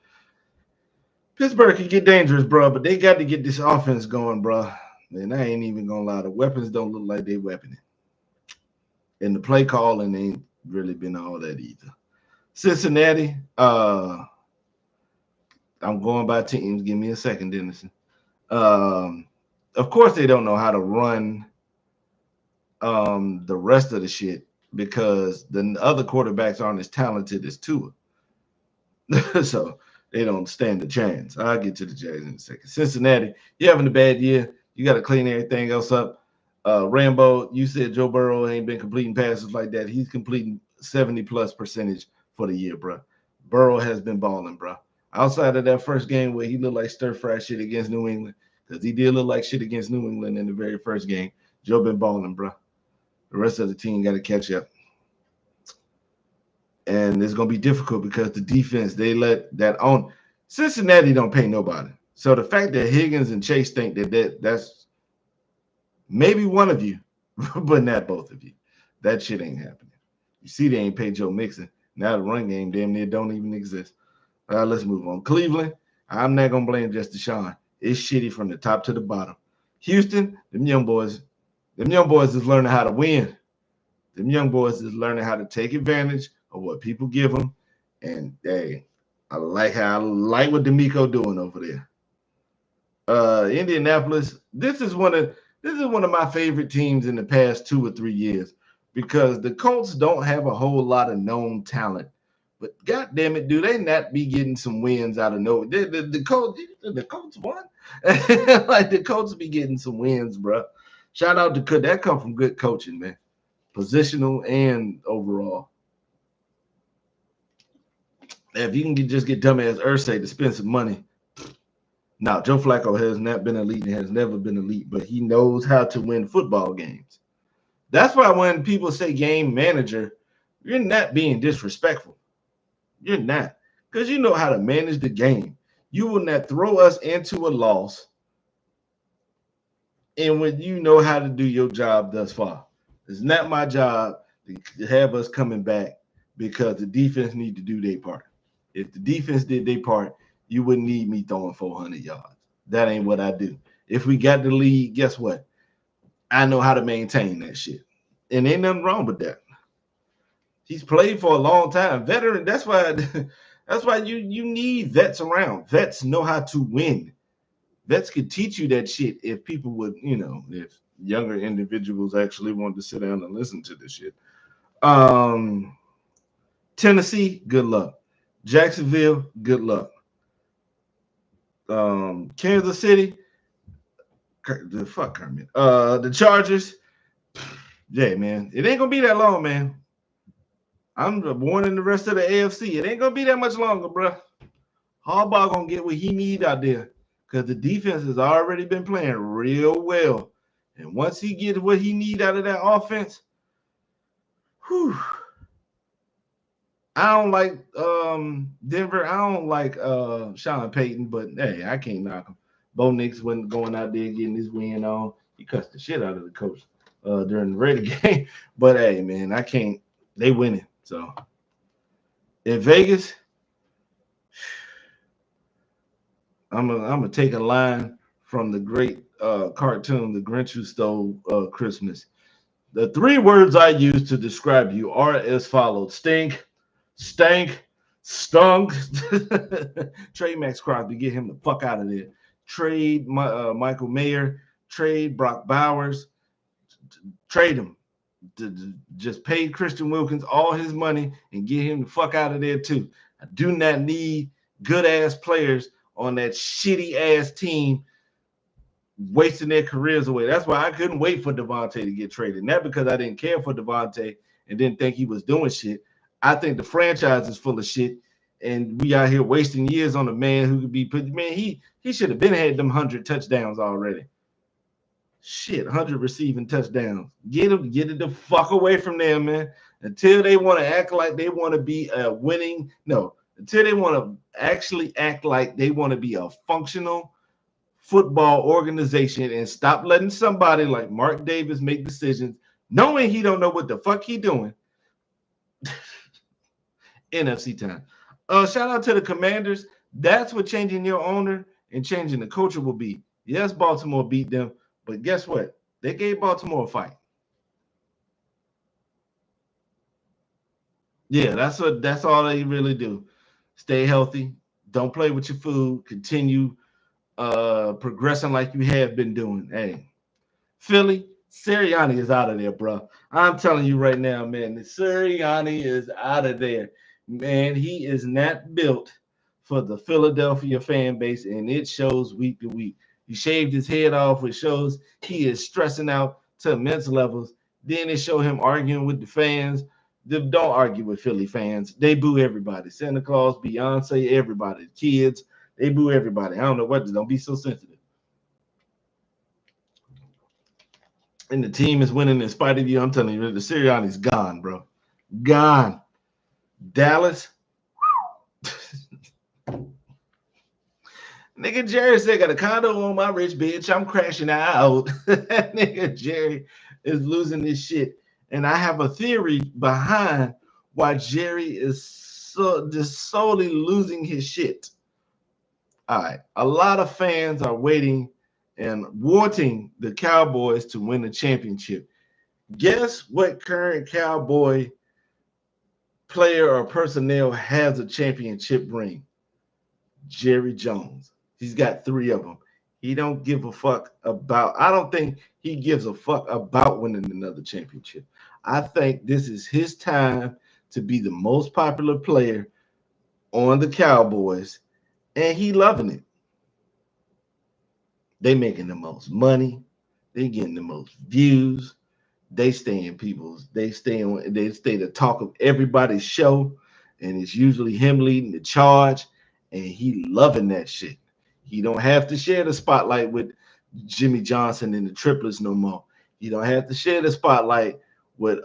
Pittsburgh can get dangerous, bro, but they got to get this offense going, bro. And I ain't even gonna lie. The weapons don't look like they weaponing. And the play calling ain't really been all that either. Cincinnati, I'm going by teams. Give me a second, Dennison. Of course, they don't know how to run the rest of the shit because the other quarterbacks aren't as talented as Tua. So they don't stand a chance. I'll get to the Jags in a second. Cincinnati, you're having a bad year. You got to clean everything else up. Rambo, you said Joe Burrow ain't been completing passes like that. He's completing 70+% for the year, bro. Burrow has been balling, bro. Outside of that first game where he looked like stir-fry shit against New England, because he did look like shit against New England in the very first game, Joe been balling, bro. The rest of the team got to catch up. And it's going to be difficult because the defense, they let that on. Cincinnati don't pay nobody. So the fact that Higgins and Chase think that's maybe one of you, but not both of you. That shit ain't happening. You see they ain't paid Joe Mixon. Now the run game damn near don't even exist. Let's move on. Cleveland, I'm not going to blame just Deshaun. It's shitty from the top to the bottom. Houston, them young boys is learning how to win. Them young boys is learning how to take advantage of what people give them. And hey, I like what D'Amico doing over there. Indianapolis, this is one of my favorite teams in the past 2 or 3 years because the Colts don't have a whole lot of known talent. But God damn it, do they not be getting some wins out of nowhere? The Colts won. Like the Colts be getting some wins, bro. Shout out to that come from good coaching, man. Positional and overall. If you can just get dumbass Irsay to spend some money. Now, Joe Flacco has not been elite and has never been elite, but he knows how to win football games. That's why when people say game manager, you're not being disrespectful. You're not. Because you know how to manage the game. You will not throw us into a loss and when you know how to do your job thus far. It's not my job to have us coming back because the defense need to do their part. If the defense did their part, you wouldn't need me throwing 400 yards. That ain't what I do. If we got the lead, guess what? I know how to maintain that shit. And ain't nothing wrong with that. He's played for a long time. Veteran, that's why you need vets around. Vets know how to win. Vets could teach you that shit if people would, if younger individuals actually want to sit down and listen to this shit. Tennessee, good luck. Jacksonville, good luck. Kansas City, fuck Kermit. The Chargers, yeah, man, it ain't gonna be that long, man. I'm warning the rest of the AFC. It ain't gonna be that much longer, bro. Harbaugh gonna get what he need out there because the defense has already been playing real well, and once he gets what he need out of that offense, whew. I don't like Denver. I don't like Sean Payton, but hey, I can't knock him. Bo Nix wasn't going out there getting his win on. He cussed the shit out of the coach during the Raider game. But hey, man, I can't. They winning. So in Vegas, I'm gonna take a line from the great cartoon, The Grinch Who Stole Christmas. The 3 words I use to describe you are as follows: stink, stank, stunk. Trade Max Crosby, get him the fuck out of there. Trade Michael Mayer. Trade Brock Bowers. Trade him. Just pay Christian Wilkins all his money and get him the fuck out of there too. I do not need good ass players on that shitty ass team wasting their careers away. That's why I couldn't wait for Devontae to get traded. Not because I didn't care for Devontae and didn't think he was doing shit. I think the franchise is full of shit, and we out here wasting years on a man who could be put. Man, he should have been had them 100 touchdowns already. Shit, 100 receiving touchdowns. Get it the fuck away from them, man. Until they want to act like they want to be a winning. No, until they want to actually act like they want to be a functional football organization and stop letting somebody like Mark Davis make decisions, knowing he don't know what the fuck he doing. NFC time. Shout out to the Commanders. That's what changing your owner and changing the culture will be. Yes, Baltimore beat them, but guess what? They gave Baltimore a fight. Yeah, that's all they really do. Stay healthy. Don't play with your food. Continue progressing like you have been doing. Hey, Philly, Sirianni is out of there, bro. I'm telling you right now, man. Sirianni is out of there. Man, he is not built for the Philadelphia fan base, and it shows week to week. He shaved his head off, which shows he is stressing out to immense levels. Then they show him arguing with the fans. Don't argue with Philly fans. They boo everybody. Santa Claus, Beyonce, everybody. Kids, they boo everybody. I don't know what. Don't be so sensitive. And the team is winning in spite of you. I'm telling you, the Sirianni's gone, bro. Gone. Dallas. Nigga Jerry said, got a condo on my rich bitch. I'm crashing out. That nigga Jerry is losing this shit. And I have a theory behind why Jerry is so just solely losing his shit. All right. A lot of fans are waiting and wanting the Cowboys to win the championship. Guess what current Cowboy player or personnel has a championship ring? Jerry Jones. He's got 3 of them. He don't give a fuck about. I don't think he gives a fuck about winning another championship. I think this is his time to be the most popular player on the Cowboys, and he loving it. They making the most money. They getting the most views. They stay in people's. They stay the talk of everybody's show, and it's usually him leading the charge, and he loving that shit. He don't have to share the spotlight with Jimmy Johnson and the triplets no more. He don't have to share the spotlight with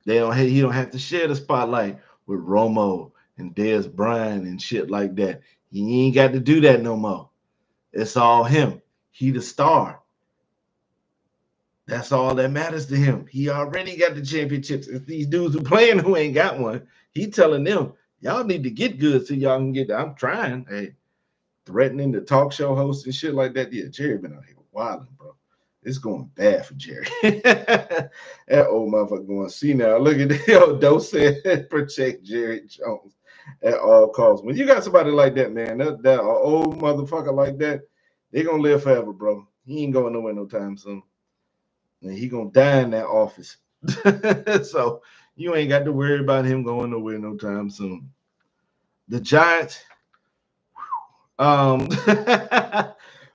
he don't have to share the spotlight with Romo and Dez Bryant and shit like that. He ain't got to do that no more. It's all him. He the star. That's all that matters to him. He already got the championships. It's these dudes who playing who ain't got one. He telling them, y'all need to get good so y'all can get. I'm trying. Hey, threatening the talk show hosts and shit like that. Yeah, Jerry been out here wilding, bro. It's going bad for Jerry. That old motherfucker going, see now, look at that. Yo, don't say protect Jerry Jones at all costs. When you got somebody like that, man, that old motherfucker like that, they gonna live forever, bro. He ain't going nowhere no time soon. And he gonna die in that office. So you ain't got to worry about him going nowhere no time soon. The Giants,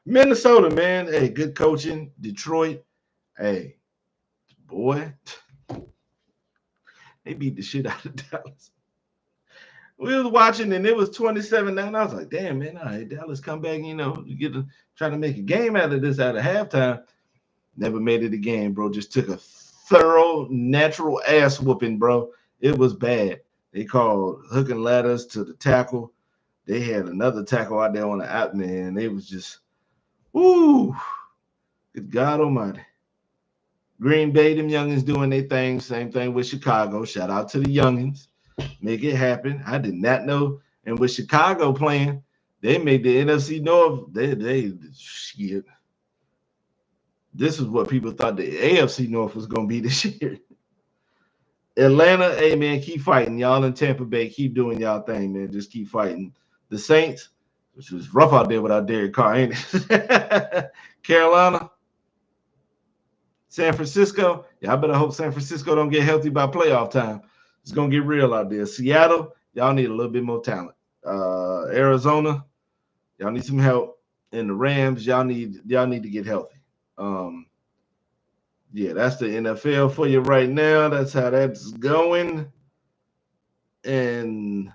Minnesota, man. Hey, good coaching. Detroit, hey, boy, they beat the shit out of Dallas. We was watching and it was 27-9. I was like, damn, man, all right, Dallas come back, try to make a game out of this at halftime. Never made it again, bro. Just took a thorough, natural ass whooping, bro. It was bad. They called hook and ladders to the tackle. They had another tackle out there on the out, man. They was just, woo, good God almighty. Green Bay, them youngins doing their thing. Same thing with Chicago. Shout out to the youngins. Make it happen. I did not know. And with Chicago playing, they made the NFC North. They shit. This is what people thought the AFC North was going to be this year. Atlanta, hey, man, keep fighting. Y'all in Tampa Bay, keep doing y'all thing, man. Just keep fighting. The Saints, which was rough out there without Derek Carr, ain't it? Carolina, San Francisco. Yeah, I better hope San Francisco don't get healthy by playoff time. It's going to get real out there. Seattle, y'all need a little bit more talent. Arizona, y'all need some help. And the Rams, y'all need to get healthy. Yeah, that's the NFL for you right now. That's how that's going. And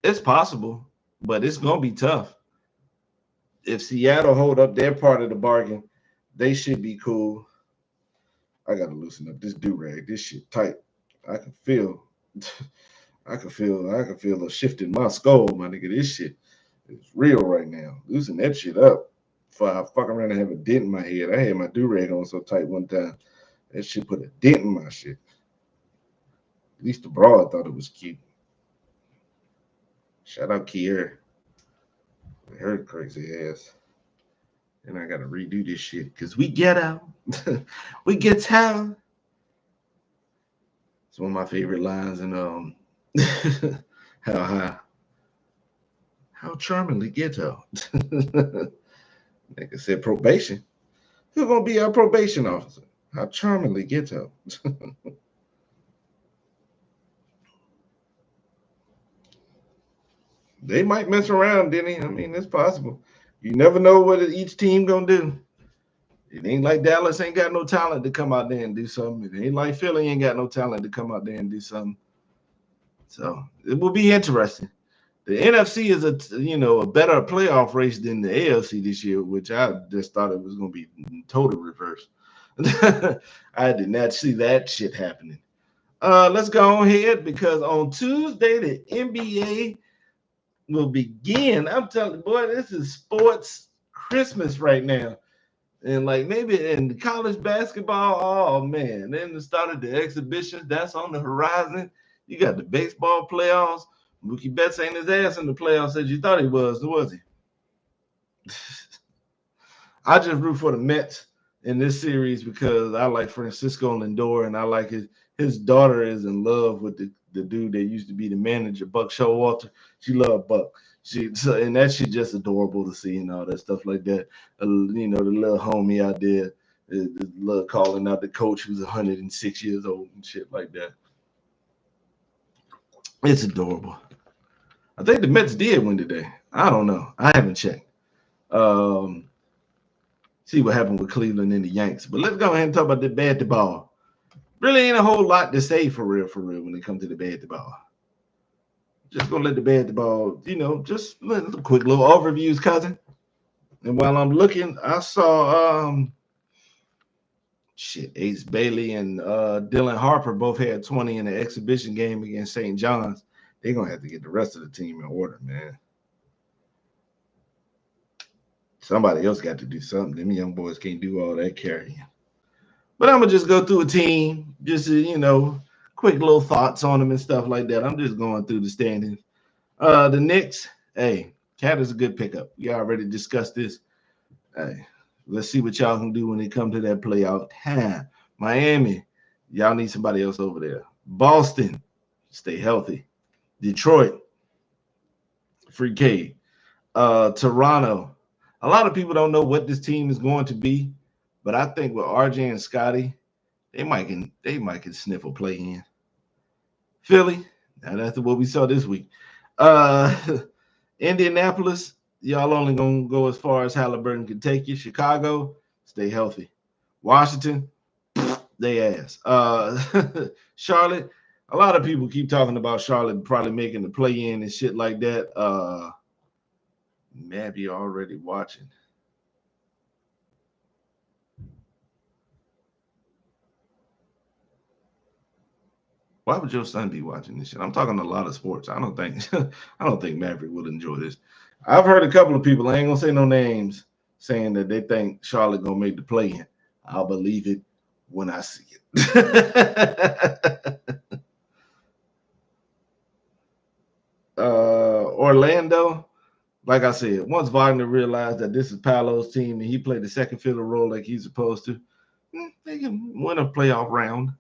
it's possible, but it's going to be tough. If Seattle hold up their part of the bargain, they should be cool. I got to loosen up this do-rag. This shit tight. I can feel a shift in my skull, my nigga. This shit is real right now. Loosen that shit up. Before I fuck around and have a dent in my head. I had my do-rag on so tight one time. That shit put a dent in my shit. At least the broad thought it was cute. Shout out Kier. Her crazy ass. And I gotta redo this shit because we get out. We get town. It's one of my favorite lines in how charmingly ghetto. Nigga said probation. Who's gonna be our probation officer? How charmingly ghetto. They might mess around, Denny. I mean, it's possible. You never know what each team gonna do. It ain't like Dallas ain't got no talent to come out there and do something. It ain't like Philly ain't got no talent to come out there and do something. So it will be interesting. The NFC is a better playoff race than the AFC this year, which I just thought it was gonna be total reverse. I did not see that shit happening. Let's go ahead because on Tuesday the NBA will begin. I'm telling you, boy, this is sports Christmas right now. And like maybe in college basketball, oh man, then started the exhibitions. That's on the horizon. You got the baseball playoffs. Mookie Betts ain't his ass in the playoffs as you thought he was he? I just root for the Mets in this series because I like Francisco Lindor and I like his daughter is in love with the dude that used to be the manager, Buck Showalter. She loved Buck. And that shit just adorable to see and all that stuff like that. The little homie out there, the love calling out the coach who's 106 years old and shit like that. It's adorable. I think the Mets did win today. I don't know. I haven't checked. See what happened with Cleveland and the Yanks. But let's go ahead and talk about the basketball. Really ain't a whole lot to say for real when it comes to the basketball. Just gonna let the basketball, just a quick little overviews, cousin. And while I'm looking, I saw Ace Bailey and Dylan Harper both had 20 in the exhibition game against St. John's. They're gonna have to get the rest of the team in order, man. Somebody else got to do something. Them young boys can't do all that carrying. But I'm gonna just go through a team, just quick little thoughts on them and stuff like that. I'm just going through the standings. The Knicks, hey, Cat is a good pickup. We already discussed this. Hey, let's see what y'all can do when it comes to that playoff. Miami, y'all need somebody else over there. Boston, stay healthy. Detroit, free K. Toronto, a lot of people don't know what this team is going to be, but I think with RJ and Scotty, they might can sniff a play in. Philly, now that's what we saw this week. Indianapolis, y'all only gonna go as far as Halliburton can take you. Chicago, stay healthy. Washington, they ass. Charlotte, a lot of people keep talking about Charlotte probably making the play in and shit like that. Maybe already watching. Why would your son be watching this shit? I'm talking a lot of sports. I don't think Maverick would enjoy this. I've heard a couple of people, I ain't gonna say no names, saying that they think Charlotte gonna make the play in. I'll believe it when I see it. Orlando, like I said, once Wagner realized that this is Paolo's team and he played the second fiddle role like he's supposed to, they can win a playoff round.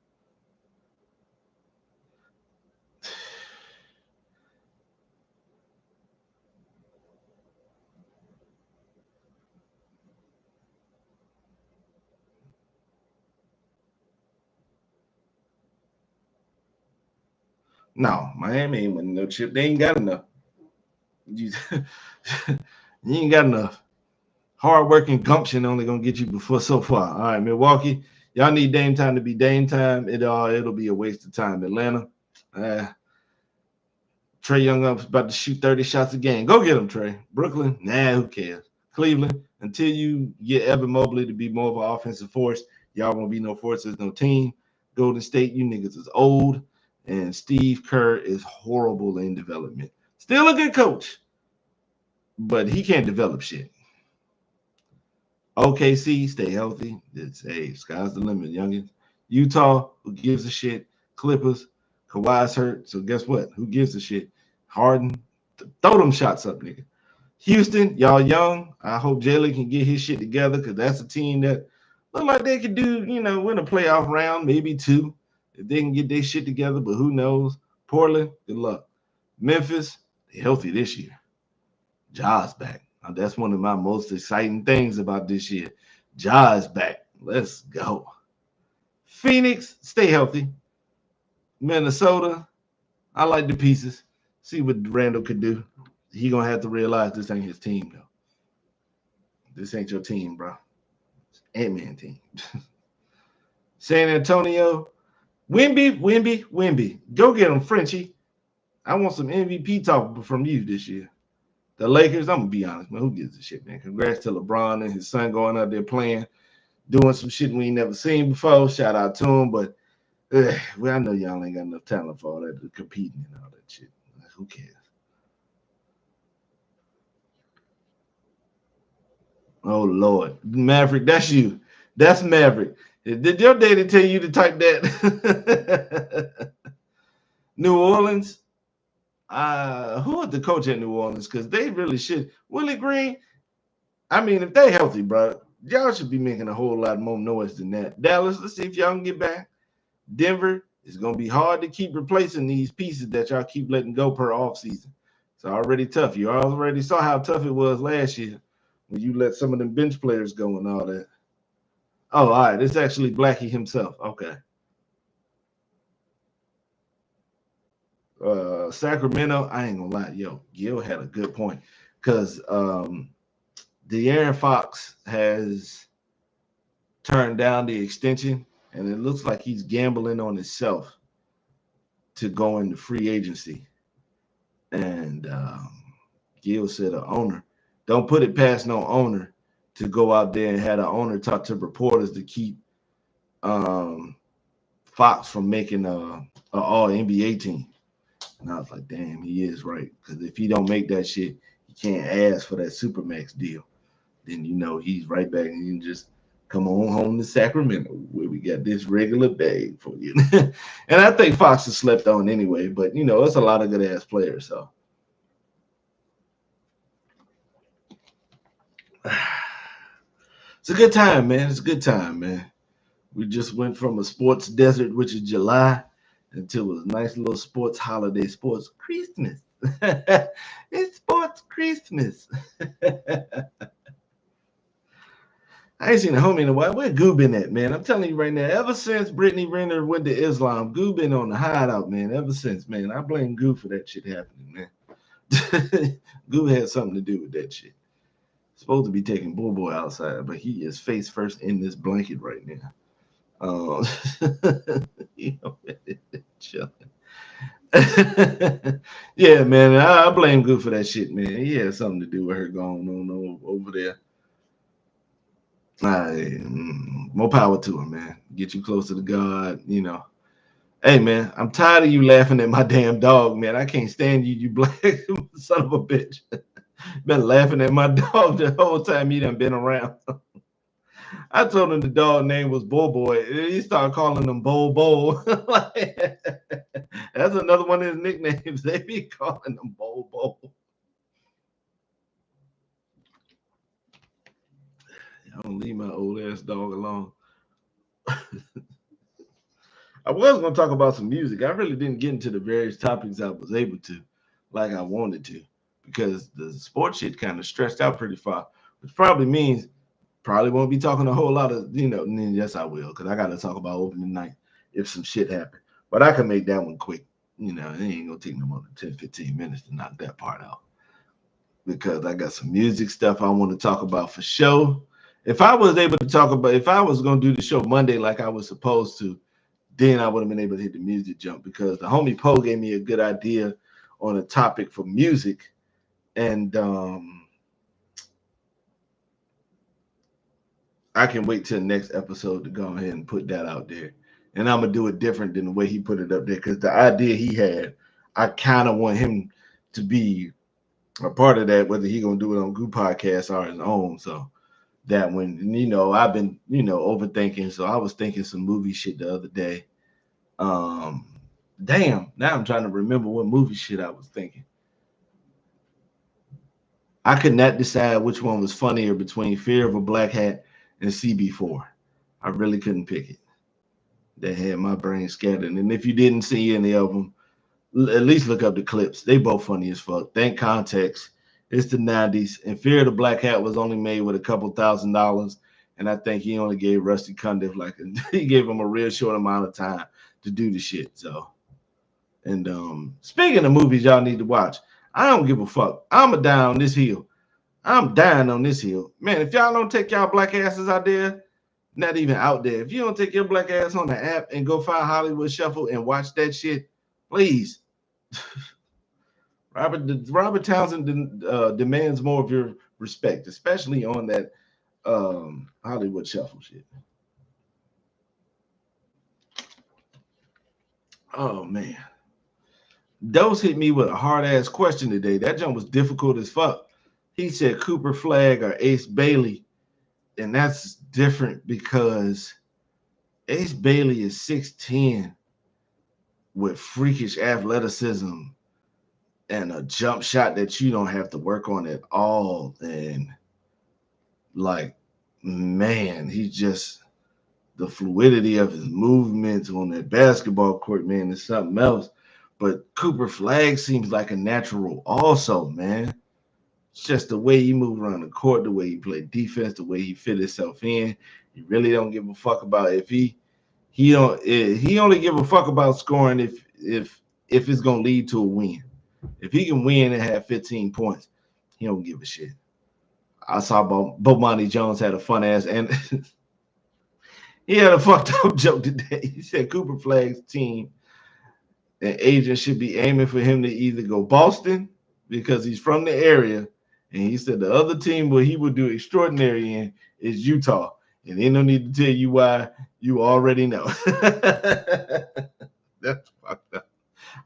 No, Miami ain't winning no chip. They ain't got enough. You ain't got enough. Hard work and gumption only gonna get you before so far. All right, Milwaukee, y'all need Dame time to be Dame time. It'll be a waste of time. Atlanta, Trae Young up's about to shoot 30 shots a game. Go get him, Trae. Brooklyn, who cares? Cleveland, until you get Evan Mobley to be more of an offensive force, y'all won't be no force as no team. Golden State, you niggas is old. And Steve Kerr is horrible in development. Still a good coach, but he can't develop shit. OKC, stay healthy. Sky's the limit, youngins. Utah, who gives a shit? Clippers, Kawhi's hurt, so guess what? Who gives a shit? Harden, throw them shots up, nigga. Houston, y'all young. I hope Jalen can get his shit together because that's a team that look like they could do, win a playoff round, maybe two, if they can get their shit together, but who knows? Portland, good luck. Memphis, they healthy this year. Ja's back. Now, that's one of my most exciting things about this year. Ja's back. Let's go. Phoenix, stay healthy. Minnesota, I like the pieces. See what Randall could do. He gonna have to realize this ain't his team though. This ain't your team, bro. It's Ant-Man team. San Antonio, Wimby. Go get him, Frenchie. I want some MVP talk from you this year. The Lakers, I'm gonna be honest, man. Who gives a shit, man? Congrats to LeBron and his son going out there playing, doing some shit we ain't never seen before. Shout out to him, but I know y'all ain't got enough talent for all that competing and all that shit. Who cares? Oh Lord, Maverick, that's you. That's Maverick. Did your daddy tell you to type that? New Orleans. Who is the coach at New Orleans? Because they really should. Willie Green. I mean, if they healthy, bro, y'all should be making a whole lot more noise than that. Dallas, let's see if y'all can get back. Denver, it's gonna be hard to keep replacing these pieces that y'all keep letting go per offseason. It's already tough. You already saw how tough it was last year when you let some of them bench players go and all that. Oh, all right. It's actually Blackie himself. Okay. Sacramento, I ain't gonna lie. Yo, Gil had a good point. Because De'Aaron Fox has turned down the extension, and it looks like he's gambling on himself to go into free agency. And Gil said, "A owner, don't put it past no owner to go out there and have the owner talk to reporters to keep Fox from making a all NBA team." And I was like, "Damn, he is right. Because if he don't make that shit, he can't ask for that Supermax deal. Then he's right back and you can just come on home to Sacramento where we got this regular bag for you." And I think Fox has slept on anyway, but it's a lot of good ass players. So it's a good time, man. It's a good time, man. We just went from a sports desert, which is July, until a nice little sports holiday, sports Christmas. It's sports Christmas. I ain't seen a homie in a while. Where Goo been at, man? I'm telling you right now, ever since Brittany Renner went to Islam, Goo been on the hideout, man. Ever since, man. I blame Goo for that shit happening, man. Goo had something to do with that shit. Supposed to be taking Boy outside, but he is face first in this blanket right now. Chilling. Yeah, man. I blame Goo for that shit, man. He had something to do with her going on over there. More power to him, man. Get you closer to God, Hey, man, I'm tired of you laughing at my damn dog, man. I can't stand you, you black son of a bitch. Been laughing at my dog the whole time he done been around. I told him the dog name was Boy. He started calling him Bo. That's another one of his nicknames. They be calling him Bo. I don't leave my old ass dog alone. I was going to talk about some music. I really didn't get into the various topics I was able to, like I wanted to, because the sports shit kind of stretched out pretty far, which probably means probably won't be talking a whole lot of, yes, I will, because I got to talk about opening night if some shit happen. But I can make that one quick. It ain't going to take no more than 10, 15 minutes to knock that part out, because I got some music stuff I want to talk about for sure. If I was going to do the show Monday like I was supposed to, then I would have been able to hit the music jump, because the homie Poe gave me a good idea on a topic for music. And I can wait till the next episode to go ahead and put that out there. And I'm going to do it different than the way he put it up there, because the idea he had, I kind of want him to be a part of that, whether he going to do it on Goo Podcast or his own. So, that one. You know, I've been, overthinking. So I was thinking some movie shit the other day. Damn, now I'm trying to remember what movie shit I was thinking. I could not decide which one was funnier between Fear of a Black Hat and CB4. I really couldn't pick it. That had my brain scattered. And if you didn't see any of them, at least look up the clips. They both funny as fuck. Think context. It's the 90s. And Fear of the Black Hat was only made with a couple $1,000. And I think he only gave Rusty Cundiff he gave him a real short amount of time to do the shit. So, and speaking of movies y'all need to watch, I don't give a fuck. I'm down this hill. I'm dying on this hill. Man, if y'all don't take y'all black asses out there, not even out there, if you don't take your black ass on the app and go find Hollywood Shuffle and watch that shit, please. Robert Townsend demands more of your respect, especially on that Hollywood Shuffle shit. Oh, man. Dose hit me with a hard-ass question today. That jump was difficult as fuck. He said Cooper Flagg or Ace Bailey, and that's different because Ace Bailey is 6'10", with freakish athleticism and a jump shot that you don't have to work on at all. And like, man, he just, the fluidity of his movements on that basketball court, man, is something else. But Cooper Flagg seems like a natural also, man. It's just the way he move around the court, the way he play defense, the way he fit himself in. He really don't give a fuck about if he only give a fuck about scoring if it's gonna lead to a win. If he can win and have 15 points, he don't give a shit. I saw Bomani Jones had a fun ass and he had a fucked up joke today. He said Cooper Flagg's team and agent should be aiming for him to either go Boston because he's from the area, and he said the other team where he would do extraordinary in is Utah. And they don't need to tell you why. You already know. That's fucked up.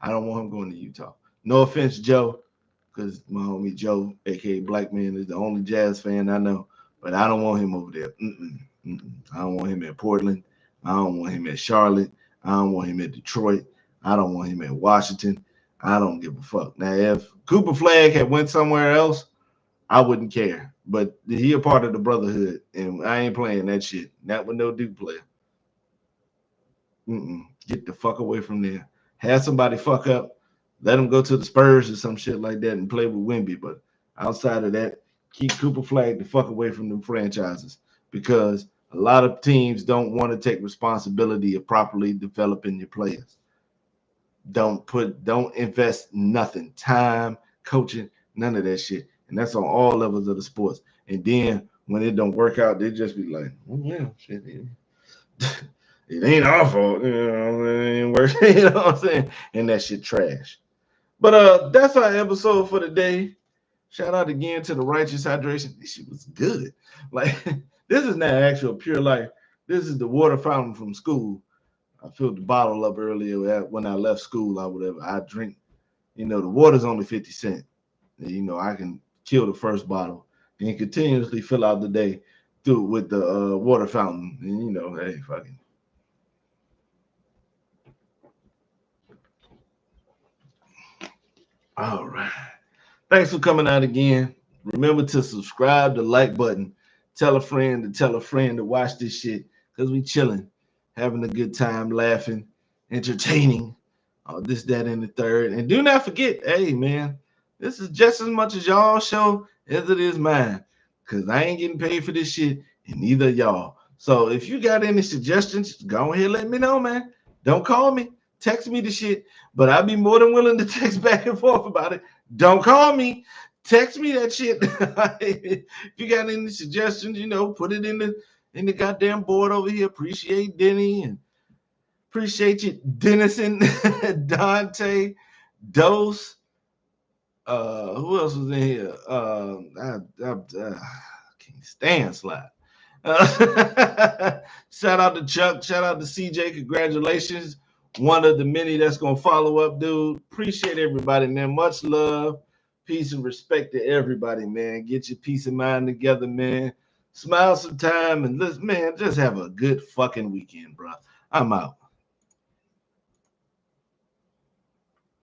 I don't want him going to Utah. No offense, Joe, because my homie Joe, aka Black Man, is the only Jazz fan I know. But I don't want him over there. I don't want him at Portland. I don't want him at Charlotte. I don't want him at Detroit. I don't want him at Washington. I don't give a fuck. Now, if Cooper Flagg had went somewhere else, I wouldn't care. But he a part of the brotherhood, and I ain't playing that shit. Not with no Duke player. Get the fuck away from there. Have somebody fuck up. Let him go to the Spurs or some shit like that and play with Wemby. But outside of that, keep Cooper Flagg the fuck away from them franchises, because a lot of teams don't want to take responsibility of properly developing your players. Don't invest nothing, time, coaching, none of that shit. And that's on all levels of the sports. And then when it don't work out, they just be like, oh, yeah, shit. It ain't our fault. You know, it ain't working. You know what I'm saying? And that shit trash. But that's our episode for today. Shout out again to the Righteous Hydration. This shit was good. Like, this is not actual Pure Life. This is the water fountain from school. I filled the bottle up earlier when I left school or whatever. I drink, the water's only 50 cents. I can kill the first bottle and continuously fill out the day through with the water fountain. And hey, fucking. All right. Thanks for coming out again. Remember to subscribe, the like button. Tell a friend to watch this shit, because we chilling, having a good time, laughing, entertaining, this, that, and the third. And do not forget, hey, man, this is just as much as y'all show as it is mine, because I ain't getting paid for this shit, and neither y'all. So if you got any suggestions, go ahead, let me know, man. Don't call me. Text me the shit, but I'd be more than willing to text back and forth about it. Don't call me. Text me that shit. If you got any suggestions, put it in the goddamn board over here. Appreciate Denny and appreciate you, Dennison, Dante, Dose. Who else was in here? I can't stand Slide. Shout out to Chuck. Shout out to CJ. Congratulations. One of the many that's gonna follow up, dude. Appreciate everybody, man. Much love, peace, and respect to everybody, man. Get your peace of mind together, man. smile some time, and let's, man, just have a good fucking weekend, bro. I'm out.